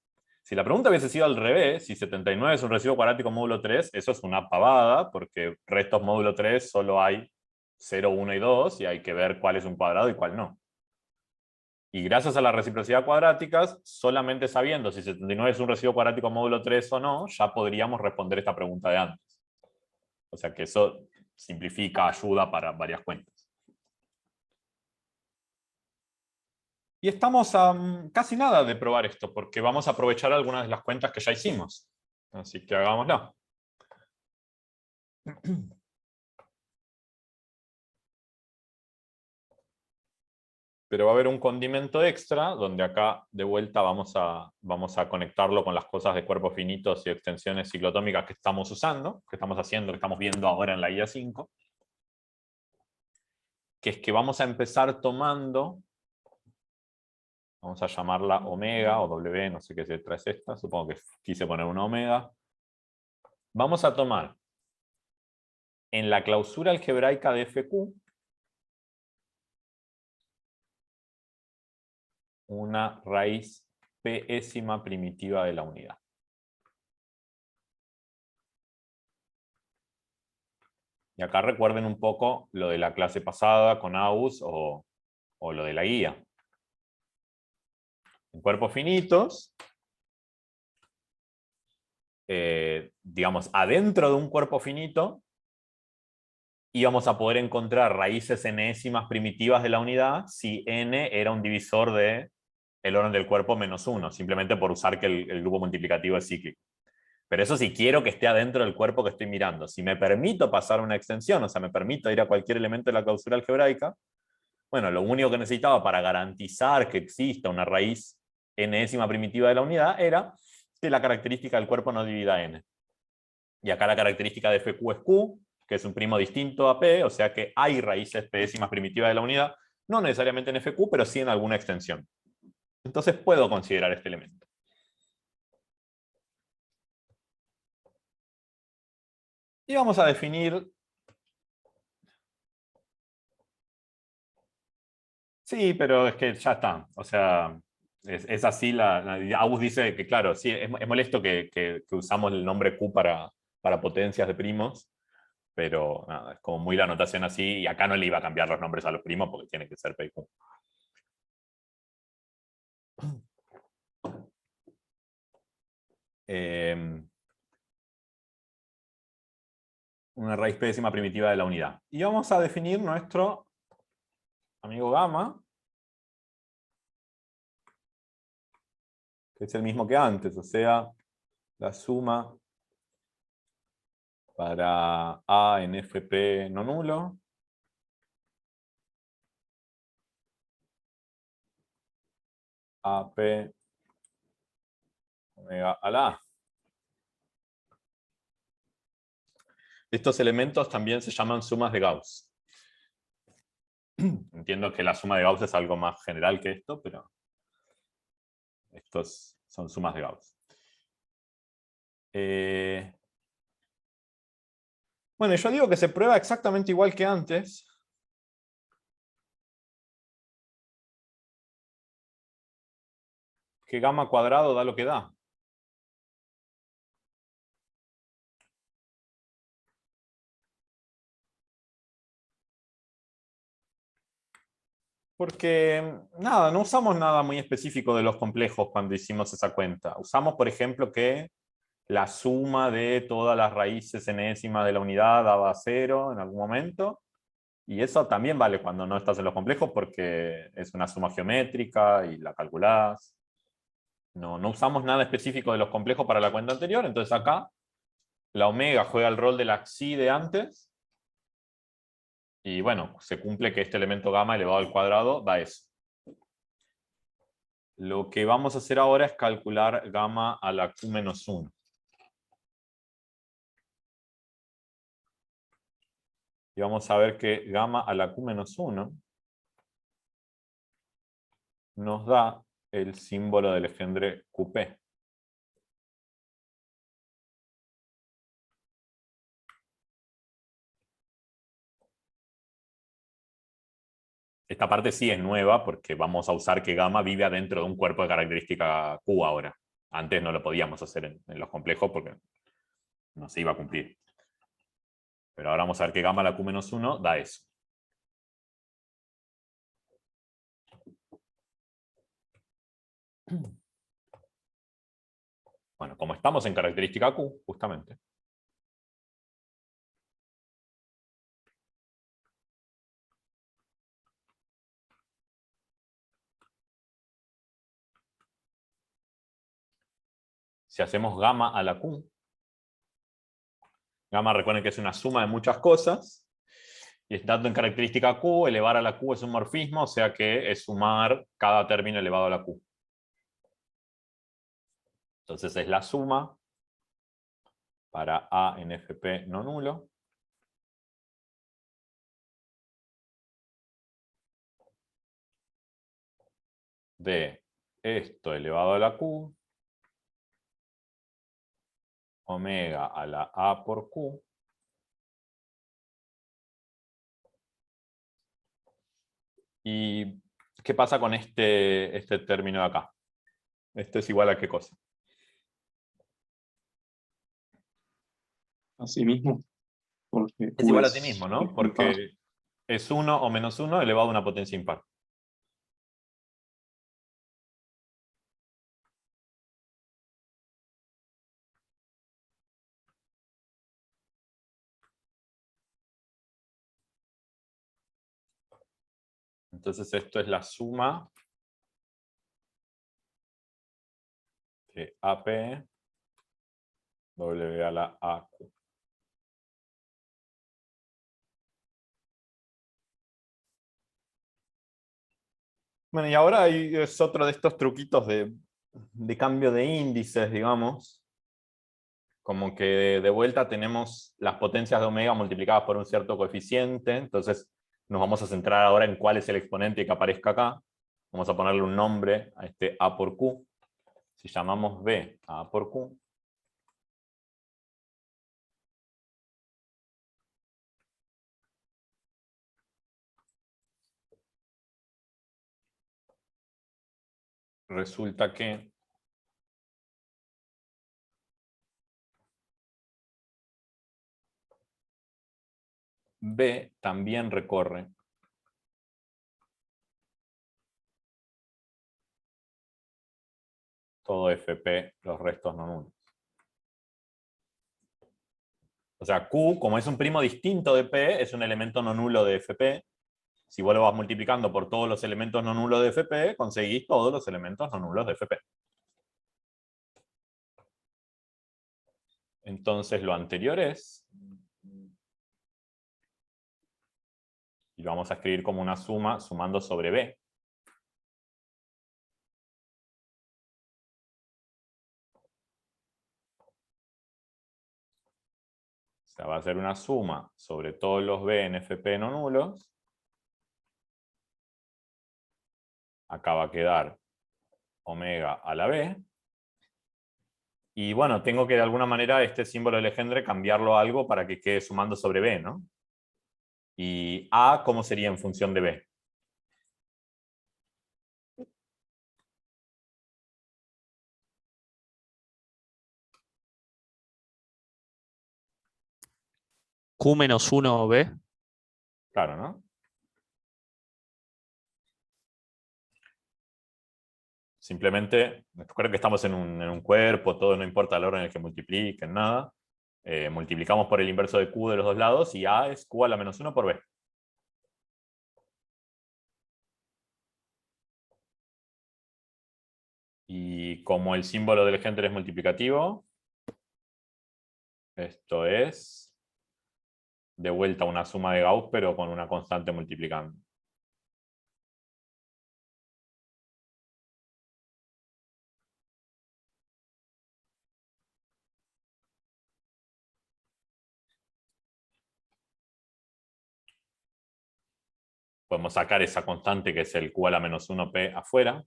Si la pregunta hubiese sido al revés, si 79 es un residuo cuadrático módulo 3, eso es una pavada, porque restos módulo 3 solo hay 0, 1 y 2, y hay que ver cuál es un cuadrado y cuál no. Y gracias a la reciprocidad cuadráticas, solamente sabiendo si 79 es un residuo cuadrático módulo 3 o no, ya podríamos responder esta pregunta de antes. O sea que eso simplifica, ayuda para varias cuentas. Y estamos a casi nada de probar esto, porque vamos a aprovechar algunas de las cuentas que ya hicimos. Así que hagámoslo. Pero va a haber un condimento extra, donde acá de vuelta vamos a conectarlo con las cosas de cuerpos finitos y extensiones ciclotómicas que estamos usando, que estamos haciendo, que estamos viendo ahora en la guía 5. Que es que vamos a empezar tomando, vamos a llamarla omega o W, no sé qué letra es esta, supongo que quise poner una omega. Vamos a tomar en la clausura algebraica de FQ una raíz pésima primitiva de la unidad. Y acá recuerden un poco lo de la clase pasada con AUS o lo de la guía. En cuerpos finitos, digamos, adentro de un cuerpo finito, íbamos a poder encontrar raíces enésimas primitivas de la unidad si n era un divisor de el orden del cuerpo menos 1, simplemente por usar que el grupo multiplicativo es cíclico. Pero eso si quiero que esté adentro del cuerpo que estoy mirando. Si me permito pasar una extensión, o sea, me permito ir a cualquier elemento de la clausura algebraica, bueno, lo único que necesitaba para garantizar que exista una raíz enésima primitiva de la unidad era que la característica del cuerpo no divida n. Y acá la característica de FQ es Q, que es un primo distinto a P, o sea que hay raíces p-décimas primitivas de la unidad, no necesariamente en FQ, pero sí en alguna extensión. Entonces puedo considerar este elemento. Y vamos a definir... Sí, pero es que ya está. O sea, es así. Agus dice que, claro, sí, es molesto que usamos el nombre Q para potencias de primos, pero nada, es como muy la notación así, y acá no le iba a cambiar los nombres a los primos porque tiene que ser P y Q. Una raíz p-décima primitiva de la unidad. Y vamos a definir nuestro amigo gamma, que es el mismo que antes, o sea, la suma para A en FP no nulo, AP omega a la A. Estos elementos también se llaman sumas de Gauss. Entiendo que la suma de Gauss es algo más general que esto, pero estos son sumas de Gauss. Bueno, yo digo que se prueba exactamente igual que antes. Que gamma cuadrado da lo que da. Porque, nada, no usamos nada muy específico de los complejos cuando hicimos esa cuenta. Usamos, por ejemplo, que la suma de todas las raíces enésimas de la unidad daba 0 en algún momento. Y eso también vale cuando no estás en los complejos porque es una suma geométrica y la calculás. No usamos nada específico de los complejos para la cuenta anterior, entonces acá la omega juega el rol de la xi de antes. Y bueno, se cumple que este elemento gamma elevado al cuadrado da eso. Lo que vamos a hacer ahora es calcular gamma a la q menos 1. Y vamos a ver que gamma a la q menos 1 nos da el símbolo del engendre QP. Esta parte sí es nueva porque vamos a usar que gamma vive adentro de un cuerpo de característica Q ahora. Antes no lo podíamos hacer en los complejos porque no se iba a cumplir. Pero ahora vamos a ver que gamma a la Q menos 1 da eso. Bueno, como estamos en característica Q, justamente. Si hacemos gamma a la Q, gamma recuerden que es una suma de muchas cosas, y estando en característica Q, elevar a la Q es un morfismo, o sea que es sumar cada término elevado a la Q. Entonces es la suma para A en FP no nulo. De esto elevado a la Q, omega a la A por Q, ¿y qué pasa con este término de acá? ¿Esto es igual a qué cosa? Así mismo, porque Es Q igual a sí mismo, ¿no? impar. Porque es 1 o menos 1 elevado a una potencia impar. Entonces esto es la suma de AP W a la AQ. Bueno, y ahora es otro de estos truquitos de cambio de índices, digamos. Como que de vuelta tenemos las potencias de omega multiplicadas por un cierto coeficiente. Entonces nos vamos a centrar ahora en cuál es el exponente que aparezca acá. Vamos a ponerle un nombre a este A por Q. Si llamamos B a A por Q, resulta que B también recorre todo FP, los restos no nulos. O sea, Q, como es un primo distinto de P, es un elemento no nulo de FP. Si vos lo vas multiplicando por todos los elementos no nulos de FP, conseguís todos los elementos no nulos de FP. Entonces lo anterior es, y lo vamos a escribir como una suma, sumando sobre B. O sea, va a ser una suma sobre todos los B en FP no nulos. Acá va a quedar omega a la B. Y bueno, tengo que de alguna manera este símbolo de Legendre cambiarlo a algo para que quede sumando sobre B, ¿no? Y A, ¿cómo sería en función de B? Q menos 1 B. Claro, ¿no? Simplemente, creo que estamos en un cuerpo, todo no importa el orden en el que multipliquen, nada. Multiplicamos por el inverso de Q de los dos lados y A es Q a la menos 1 por B. Y como el símbolo del Legendre es multiplicativo, esto es de vuelta una suma de Gauss, pero con una constante multiplicando. Podemos sacar esa constante que es el Q a la menos 1P afuera.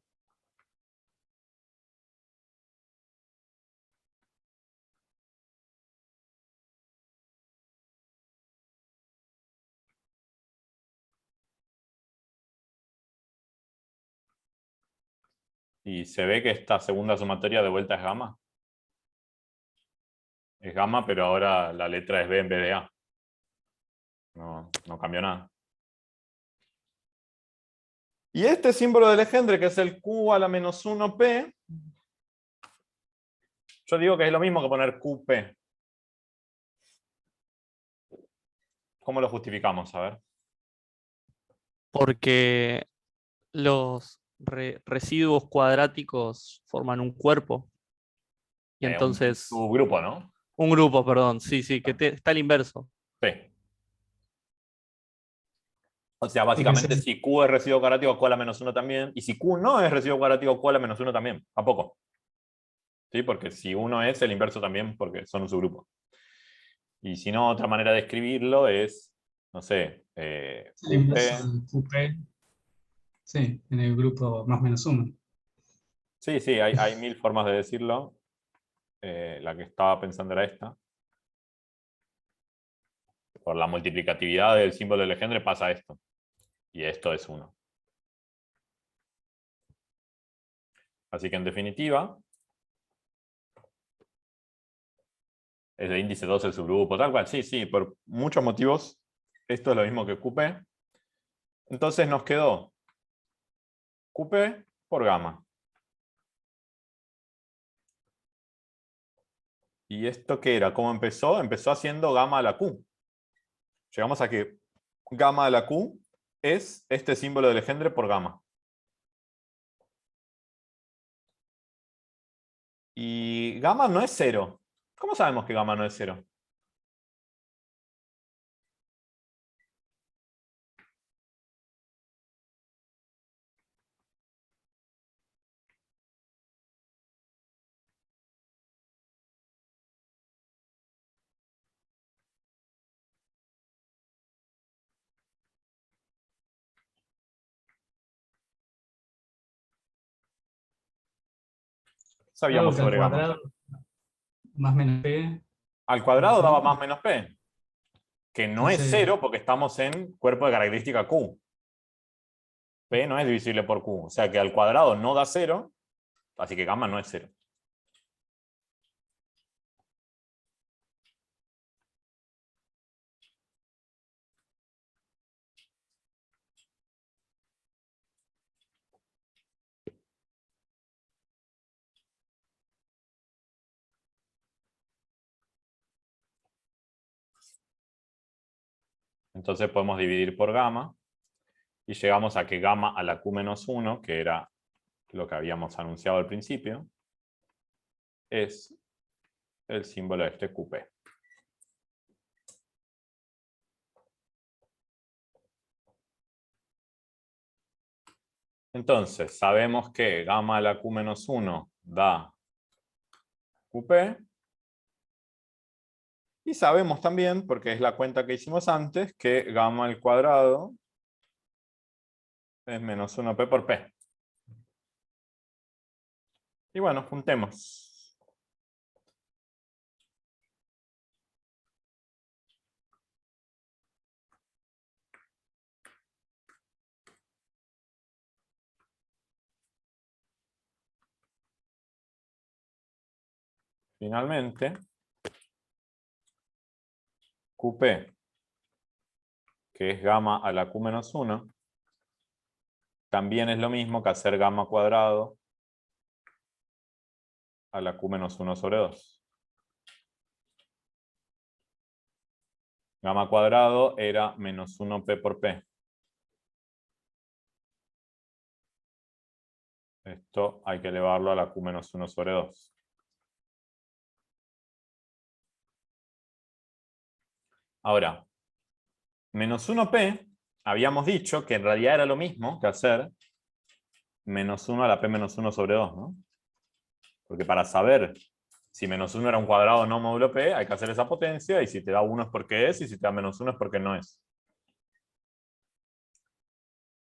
Y se ve que esta segunda sumatoria de vuelta es gamma. Es gamma, pero ahora la letra es B en vez de A. No cambió nada. Y este símbolo de Legendre, que es el Q a la menos 1P, yo digo que es lo mismo que poner QP. ¿Cómo lo justificamos? A ver. Porque los residuos cuadráticos forman un cuerpo. Y Un entonces, subgrupo, ¿no? un grupo, perdón, sí, que está al inverso. Sí. O sea, básicamente si Q es residuo cuadrático, Q a la menos 1 también. Y si Q no es residuo cuadrático, Q a la menos 1 también. ¿A poco? ¿Sí? Porque si uno es, el inverso también, porque son un subgrupo. Y si no, otra manera de escribirlo es, no sé, El QP. inverso del QP, sí, en el grupo más menos 1. Sí, sí, hay mil formas de decirlo. La que estaba pensando era esta. Por la multiplicatividad del símbolo de Legendre pasa esto. Y esto es 1. Así que en definitiva, es de índice 2 el subgrupo, tal cual. Sí, sí, por muchos motivos esto es lo mismo que QP. Entonces nos quedó QP por gamma. ¿Y esto qué era? ¿Cómo empezó? Empezó haciendo gamma a la Q. Llegamos a que gamma a la Q es este símbolo de Legendre por gamma. Y gamma no es 0. ¿Cómo sabemos que gamma no es 0? Sabíamos Algo que al sobre gamma. cuadrado más menos p. Al cuadrado daba Ujú. más menos p. Que no es Entonces, 0 porque estamos en cuerpo de característica Q. P no es divisible por Q. O sea que al cuadrado no da 0, así que gamma no es 0. Entonces podemos dividir por gamma y llegamos a que gamma a la Q menos 1, que era lo que habíamos anunciado al principio, es el símbolo de este QP. Entonces, sabemos que gamma a la Q menos 1 da QP. Y sabemos también, porque es la cuenta que hicimos antes, que gamma al cuadrado es menos 1p por p. Y bueno, juntemos. Finalmente, QP, que es gamma a la Q menos 1, también es lo mismo que hacer gamma cuadrado a la Q menos 1 sobre 2. Gamma cuadrado era menos 1p por p. Esto hay que elevarlo a la Q menos 1 sobre 2. Ahora, menos 1p, habíamos dicho que en realidad era lo mismo que hacer menos 1 a la p menos 1 sobre 2, ¿no? Porque para saber si menos 1 era un cuadrado no módulo p, hay que hacer esa potencia, y si te da 1 es porque es, y si te da menos 1 es porque no es.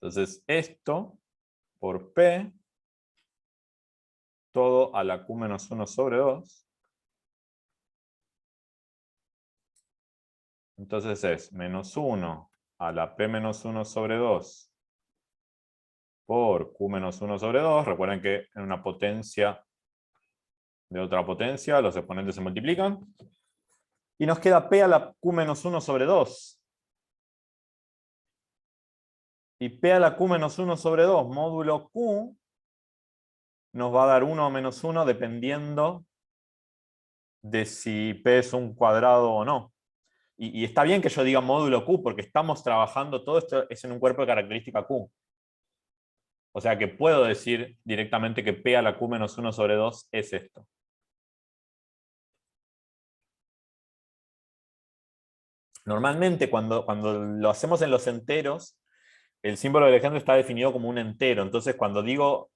Entonces, esto por p, todo a la Q menos 1 sobre 2. Entonces es menos 1 a la p menos 1 sobre 2 por Q menos 1 sobre 2. Recuerden que en una potencia de otra potencia los exponentes se multiplican. Y nos queda p a la Q menos 1 sobre 2. Y p a la Q menos 1 sobre 2 módulo Q nos va a dar 1 o menos 1 dependiendo de si p es un cuadrado o no. Y está bien que yo diga módulo Q porque estamos trabajando, todo esto es en un cuerpo de característica Q. O sea que puedo decir directamente que p a la Q menos 1 sobre 2 es esto. Normalmente cuando lo hacemos en los enteros, el símbolo de Legendre está definido como un entero. Entonces cuando digo,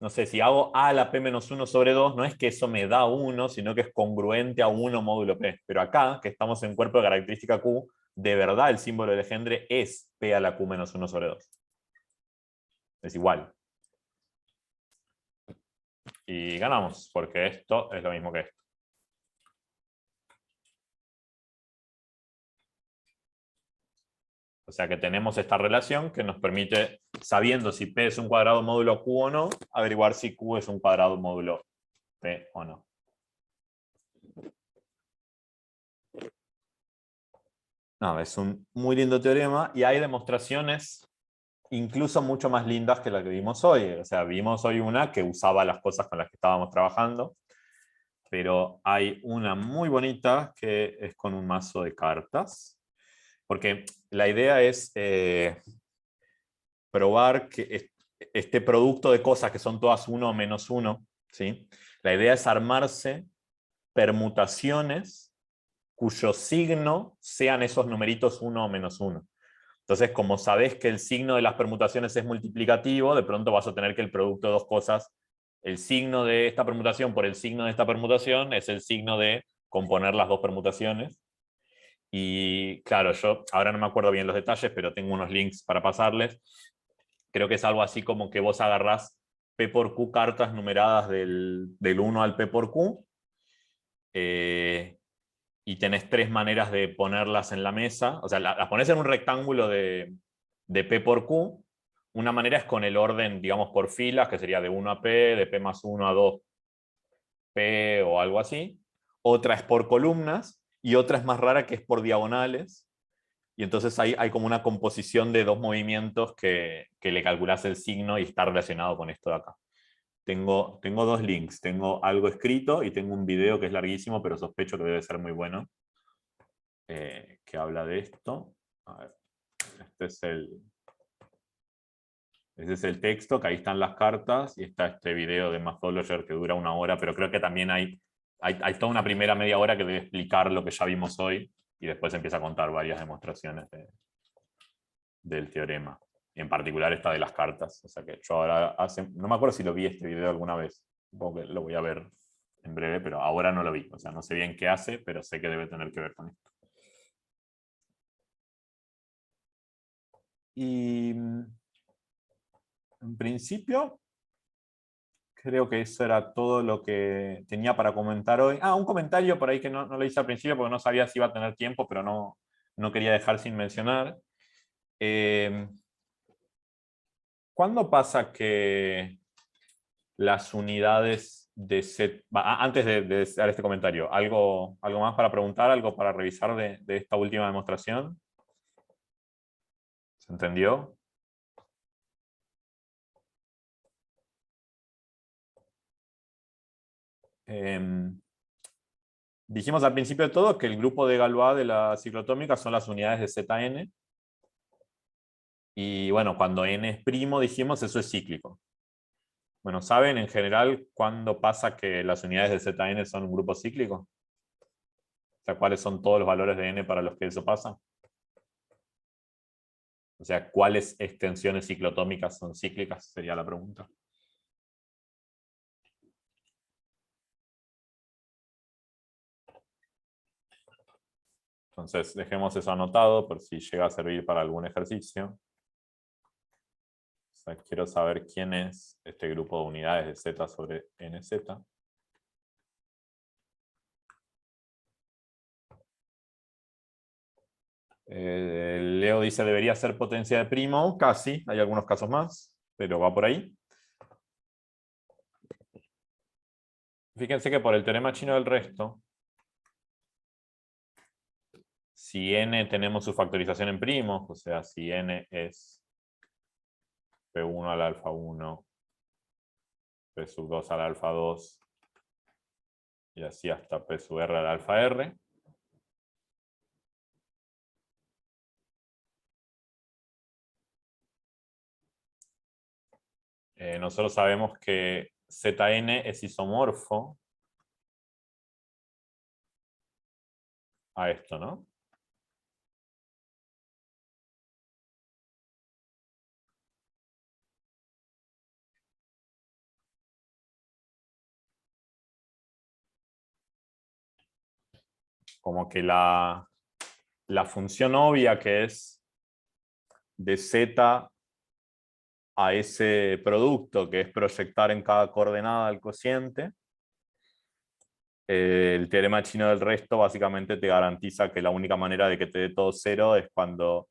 no sé, si hago a la p menos 1 sobre 2, no es que eso me da 1, sino que es congruente a 1 módulo p. Pero acá, que estamos en cuerpo de característica Q, de verdad el símbolo de Legendre es p a la Q menos 1 sobre 2. Es igual. Y ganamos, porque esto es lo mismo que esto. O sea que tenemos esta relación que nos permite, sabiendo si P es un cuadrado módulo Q o no, averiguar si Q es un cuadrado módulo P o no. No, es un muy lindo teorema y hay demostraciones incluso mucho más lindas que la que vimos hoy. O sea, vimos hoy una que usaba las cosas con las que estábamos trabajando, pero hay una muy bonita que es con un mazo de cartas. Porque la idea es probar que este producto de cosas que son todas 1 o menos 1, ¿sí? La idea es armarse permutaciones cuyo signo sean esos numeritos 1 o menos 1. Entonces, como sabés que el signo de las permutaciones es multiplicativo, de pronto vas a tener que el producto de dos cosas, el signo de esta permutación por el signo de esta permutación es el signo de componer las dos permutaciones. Y claro, yo ahora no me acuerdo bien los detalles, pero tengo unos links para pasarles. Creo que es algo así como que vos agarrás P por Q cartas numeradas del 1 al P por Q, y tenés 3 maneras de ponerlas en la mesa. O sea, las pones en un rectángulo de P por Q. Una manera es con el orden, digamos, por filas, que sería de 1 a P, de P más 1 a 2 P o algo así. Otra es por columnas, y otra es más rara, que es por diagonales. Y entonces hay como una composición de dos movimientos que le calculás el signo y está relacionado con esto de acá. Tengo dos links, tengo algo escrito y tengo un video que es larguísimo, pero sospecho que debe ser muy bueno, que habla de esto. A ver, este es el texto, que ahí están las cartas, y está este video de Mathologer que dura 1 hora, pero creo que también hay toda una primera media hora que debe explicar lo que ya vimos hoy, y después empieza a contar varias demostraciones del teorema. En particular esta de las cartas. O sea que yo ahora no me acuerdo si lo vi este video alguna vez. Supongo que lo voy a ver en breve, pero ahora no lo vi. O sea, no sé bien qué hace, pero sé que debe tener que ver con esto. Y en principio, creo que eso era todo lo que tenía para comentar hoy. Un comentario por ahí que no lo hice al principio porque no sabía si iba a tener tiempo, pero no quería dejar sin mencionar. ¿Cuándo pasa que las unidades de Z... Antes de dar este comentario, ¿algo más para preguntar? ¿Algo para revisar de esta última demostración? ¿Se entendió? Dijimos al principio de todo que el grupo de Galois de la ciclotómica son las unidades de Zn. Y bueno, cuando n es primo, dijimos, eso es cíclico. Bueno, ¿saben en general cuándo pasa que las unidades de Zn son un grupo cíclico? O sea, ¿cuáles son todos los valores de n para los que eso pasa? O sea, ¿cuáles extensiones ciclotómicas son cíclicas? Sería la pregunta. Entonces, dejemos eso anotado por si llega a servir para algún ejercicio. O sea, quiero saber quién es este grupo de unidades de Z sobre NZ. Leo dice, debería ser potencia de primo. Casi, hay algunos casos más, pero va por ahí. Fíjense que por el teorema chino del resto, si n tenemos su factorización en primos, o sea, si n es P1 al alfa 1, P sub 2 al alfa 2, y así hasta P sub R al alfa R, nosotros sabemos que Zn es isomorfo a esto, ¿no? Como que la función obvia que es de Z a ese producto, que es proyectar en cada coordenada el cociente, el teorema chino del resto básicamente te garantiza que la única manera de que te dé todo cero es cuando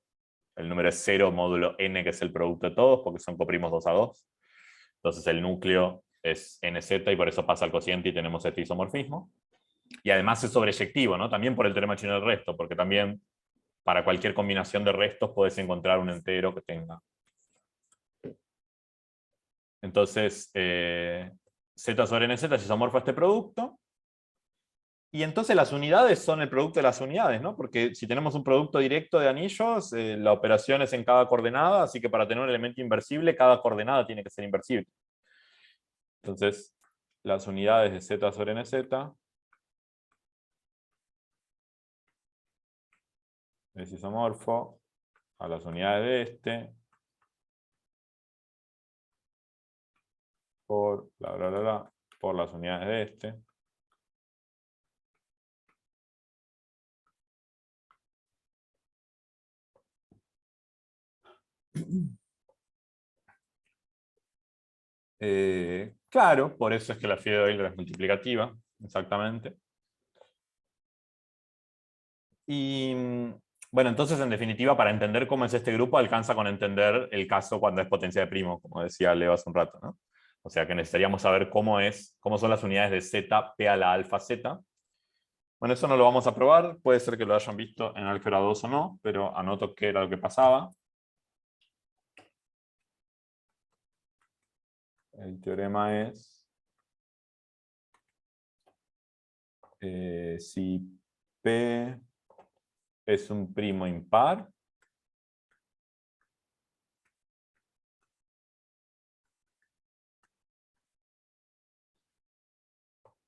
el número es 0 módulo n, que es el producto de todos, porque son coprimos 2 a 2. Entonces el núcleo es nz y por eso pasa al cociente y tenemos este isomorfismo. Y además es sobreyectivo, ¿no? También por el teorema chino del resto, porque también para cualquier combinación de restos puedes encontrar un entero que tenga. Entonces, Z sobre NZ es isomorfo a este producto. Y entonces las unidades son el producto de las unidades, ¿no? Porque si tenemos un producto directo de anillos, la operación es en cada coordenada, así que para tener un elemento inversible, cada coordenada tiene que ser inversible. Entonces, las unidades de Z sobre NZ es isomorfo a las unidades de este por bla bla bla bla por las unidades de este. Claro, por eso es que la phi de Euler es multiplicativa, exactamente. Y bueno, entonces en definitiva, para entender cómo es este grupo, alcanza con entender el caso cuando es potencia de primo, como decía Leo hace un rato, ¿no? O sea que necesitaríamos saber cómo son las unidades de z, p a la alfa z. Bueno, eso no lo vamos a probar, puede ser que lo hayan visto en álgebra 2 o no, pero anoto qué era lo que pasaba. El teorema es si P es un primo impar,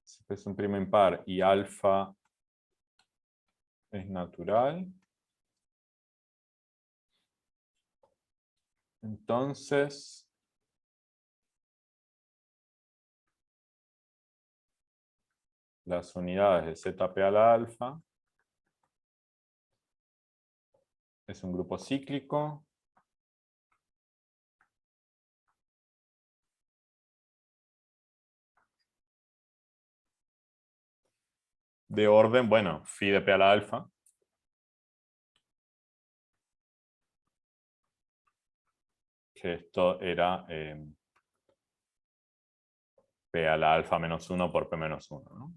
si P es un primo impar y alfa es natural, entonces las unidades de ZP a la alfa es un grupo cíclico de orden, bueno, phi de P a la alfa, que esto era P a la alfa menos 1 por P menos 1, ¿no?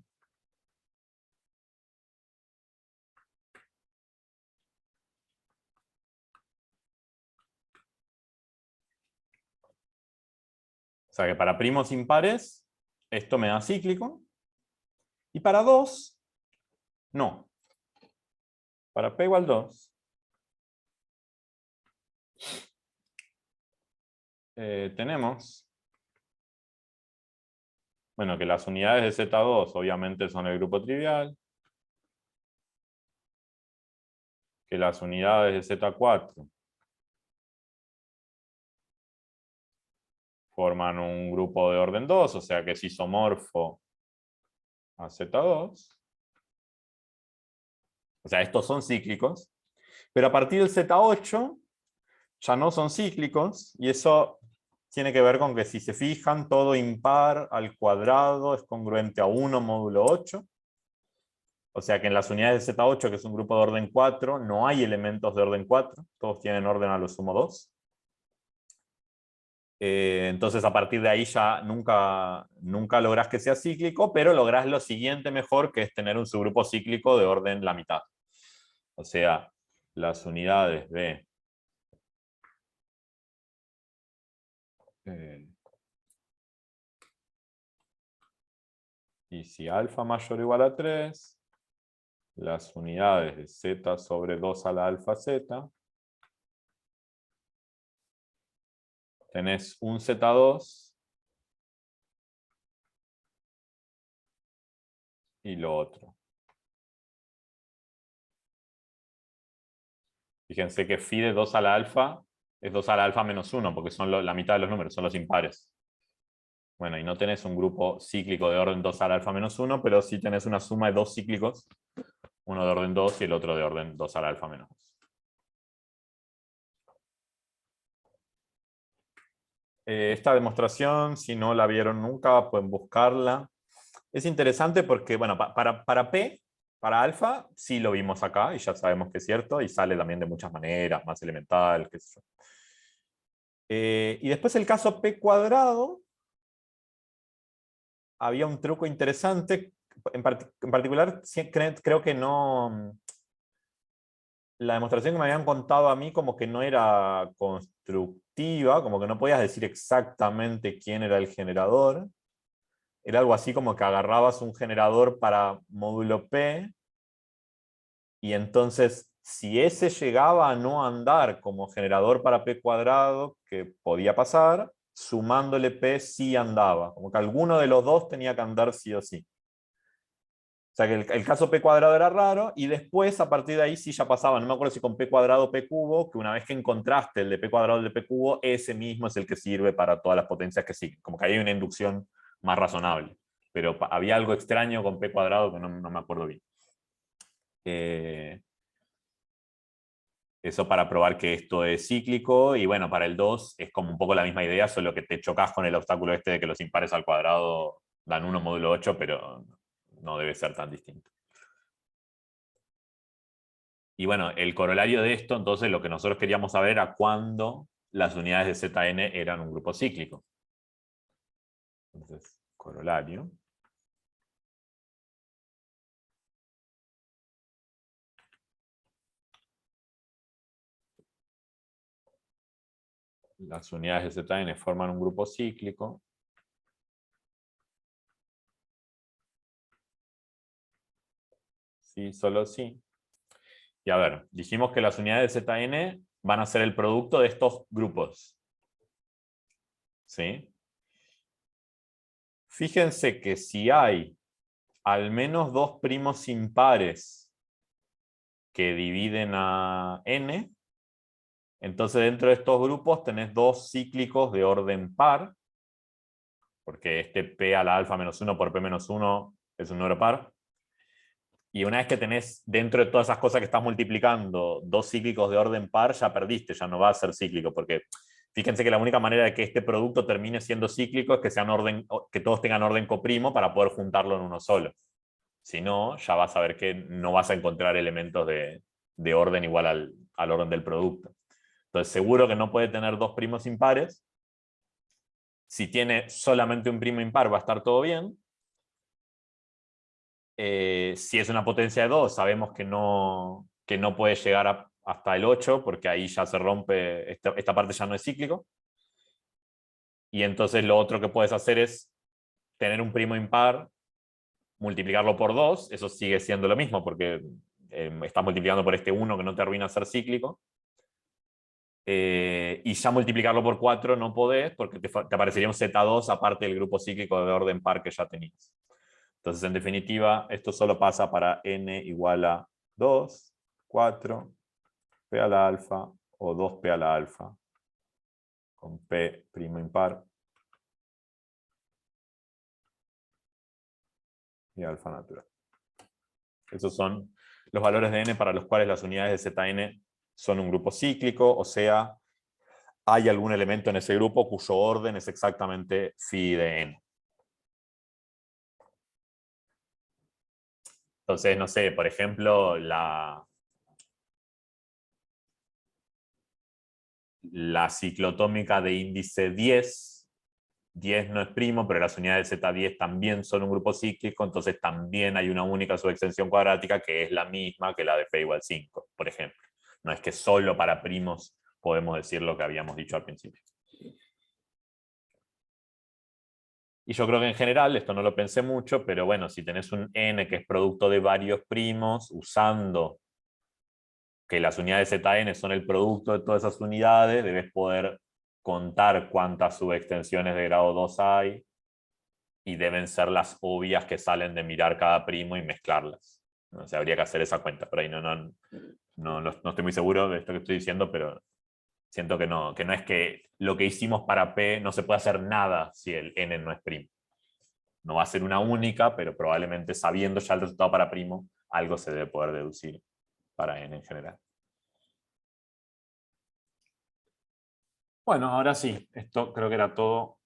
O sea que para primos impares, esto me da cíclico. Y para 2, no. Para P igual 2, tenemos, bueno, que las unidades de Z2 obviamente son el grupo trivial, que las unidades de Z4 forman un grupo de orden 2, o sea que es isomorfo a Z2. O sea, estos son cíclicos. Pero a partir del Z8 ya no son cíclicos, y eso tiene que ver con que si se fijan, todo impar al cuadrado es congruente a 1 módulo 8. O sea que en las unidades de Z8, que es un grupo de orden 4, no hay elementos de orden 4, todos tienen orden a lo sumo 2. Entonces a partir de ahí ya nunca lográs que sea cíclico, pero lográs lo siguiente mejor, que es tener un subgrupo cíclico de orden la mitad. O sea, las unidades de y si alfa mayor o igual a 3, las unidades de z sobre 2 a la alfa z, tenés un Z2 y lo otro. Fíjense que phi de 2 a la alfa es 2 a la alfa menos 1, porque son la mitad de los números, son los impares. Bueno, y no tenés un grupo cíclico de orden 2 a la alfa menos 1, pero sí tenés una suma de dos cíclicos, uno de orden 2 y el otro de orden 2 a la alfa menos 2. Esta demostración, si no la vieron nunca, pueden buscarla. Es interesante porque, bueno, para P, para alfa, sí lo vimos acá y ya sabemos que es cierto, y sale también de muchas maneras, más elemental, qué sé yo. Y después el caso P cuadrado, había un truco interesante, en particular creo que no... La demostración que me habían contado a mí como que no era constructiva, como que no podías decir exactamente quién era el generador. era algo así como que agarrabas un generador para módulo P, y entonces si ese llegaba a no andar como generador para P cuadrado, que podía pasar, sumándole P sí andaba. Como que alguno de los dos tenía que andar sí o sí. O sea que el caso P cuadrado era raro, y después a partir de ahí sí ya pasaba. No me acuerdo si con P cuadrado o P cubo, que una vez que encontraste el de P cuadrado y el de P cubo, ese mismo es el que sirve para todas las potencias que siguen. Como que ahí hay una inducción más razonable. Pero había algo extraño con P cuadrado que no me acuerdo bien. Eso para probar que esto es cíclico, y bueno, para el 2 es como un poco la misma idea, solo que te chocas con el obstáculo este de que los impares al cuadrado dan 1 módulo 8, pero no debe ser tan distinto. Y bueno, el corolario de esto, entonces, lo que nosotros queríamos saber era cuándo las unidades de Zn eran un grupo cíclico. Entonces, corolario. Las unidades de Zn forman un grupo cíclico. Sí, solo sí. Y a ver, dijimos que las unidades de Zn van a ser el producto de estos grupos. ¿Sí? Fíjense que si hay al menos dos primos impares que dividen a n, entonces dentro de estos grupos tenés dos cíclicos de orden par, porque este p a la alfa menos 1 por p menos 1 es un número par. Y una vez que tenés dentro de todas esas cosas que estás multiplicando dos cíclicos de orden par, ya perdiste, ya no va a ser cíclico, porque fíjense que la única manera de que este producto termine siendo cíclico es que que todos tengan orden coprimo para poder juntarlo en uno solo. Si no, ya vas a ver que no vas a encontrar elementos de orden igual al orden del producto. Entonces seguro que no puede tener dos primos impares. Si tiene solamente un primo impar va a estar todo bien. Si es una potencia de 2, sabemos que no puede llegar hasta el 8, porque ahí ya se rompe, esta parte ya no es cíclico. Y entonces lo otro que puedes hacer es tener un primo impar, multiplicarlo por 2, eso sigue siendo lo mismo, porque estás multiplicando por este 1 que no te arruina ser cíclico. Y ya multiplicarlo por 4 no podés, porque te aparecería un Z2 aparte del grupo cíclico de orden par que ya tenías. Entonces, en definitiva, esto solo pasa para n igual a 2, 4, p a la alfa o 2p a la alfa con p primo impar y alfa natural. Esos son los valores de n para los cuales las unidades de Zn son un grupo cíclico, o sea, hay algún elemento en ese grupo cuyo orden es exactamente phi de n. Entonces, no sé, por ejemplo, la ciclotómica de índice 10 no es primo, pero las unidades de Z10 también son un grupo cíclico, entonces también hay una única subextensión cuadrática que es la misma que la de P igual 5, por ejemplo. No es que solo para primos podemos decir lo que habíamos dicho al principio. Y yo creo que en general, esto no lo pensé mucho, pero bueno, si tenés un n que es producto de varios primos, usando que las unidades Zn son el producto de todas esas unidades, debes poder contar cuántas subextensiones de grado 2 hay, y deben ser las obvias que salen de mirar cada primo y mezclarlas. O sea, habría que hacer esa cuenta, pero ahí no estoy muy seguro de esto que estoy diciendo, pero siento que no es que lo que hicimos para P no se puede hacer nada si el n no es primo. No va a ser una única, pero probablemente sabiendo ya el resultado para primo, algo se debe poder deducir para n en general. Bueno, ahora sí, esto creo que era todo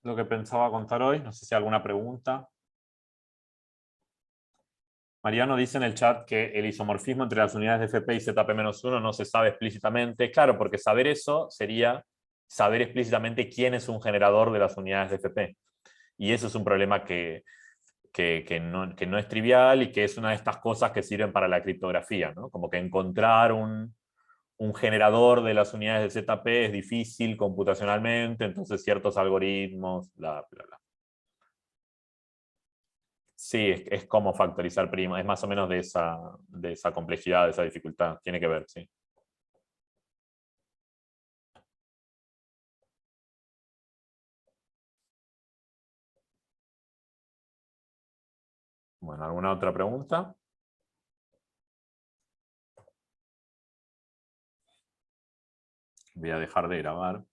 lo que pensaba contar hoy. No sé si hay alguna pregunta. Mariano dice en el chat que el isomorfismo entre las unidades de FP y ZP-1 no se sabe explícitamente. Claro, porque saber eso sería saber explícitamente quién es un generador de las unidades de FP. Y eso es un problema que no es trivial, y que es una de estas cosas que sirven para la criptografía, ¿no? Como que encontrar un generador de las unidades de ZP es difícil computacionalmente, entonces ciertos algoritmos, bla, bla, bla. Sí, es como factorizar prima, es más o menos de esa complejidad, de esa dificultad, tiene que ver, sí. Bueno, ¿alguna otra pregunta? Voy a dejar de grabar.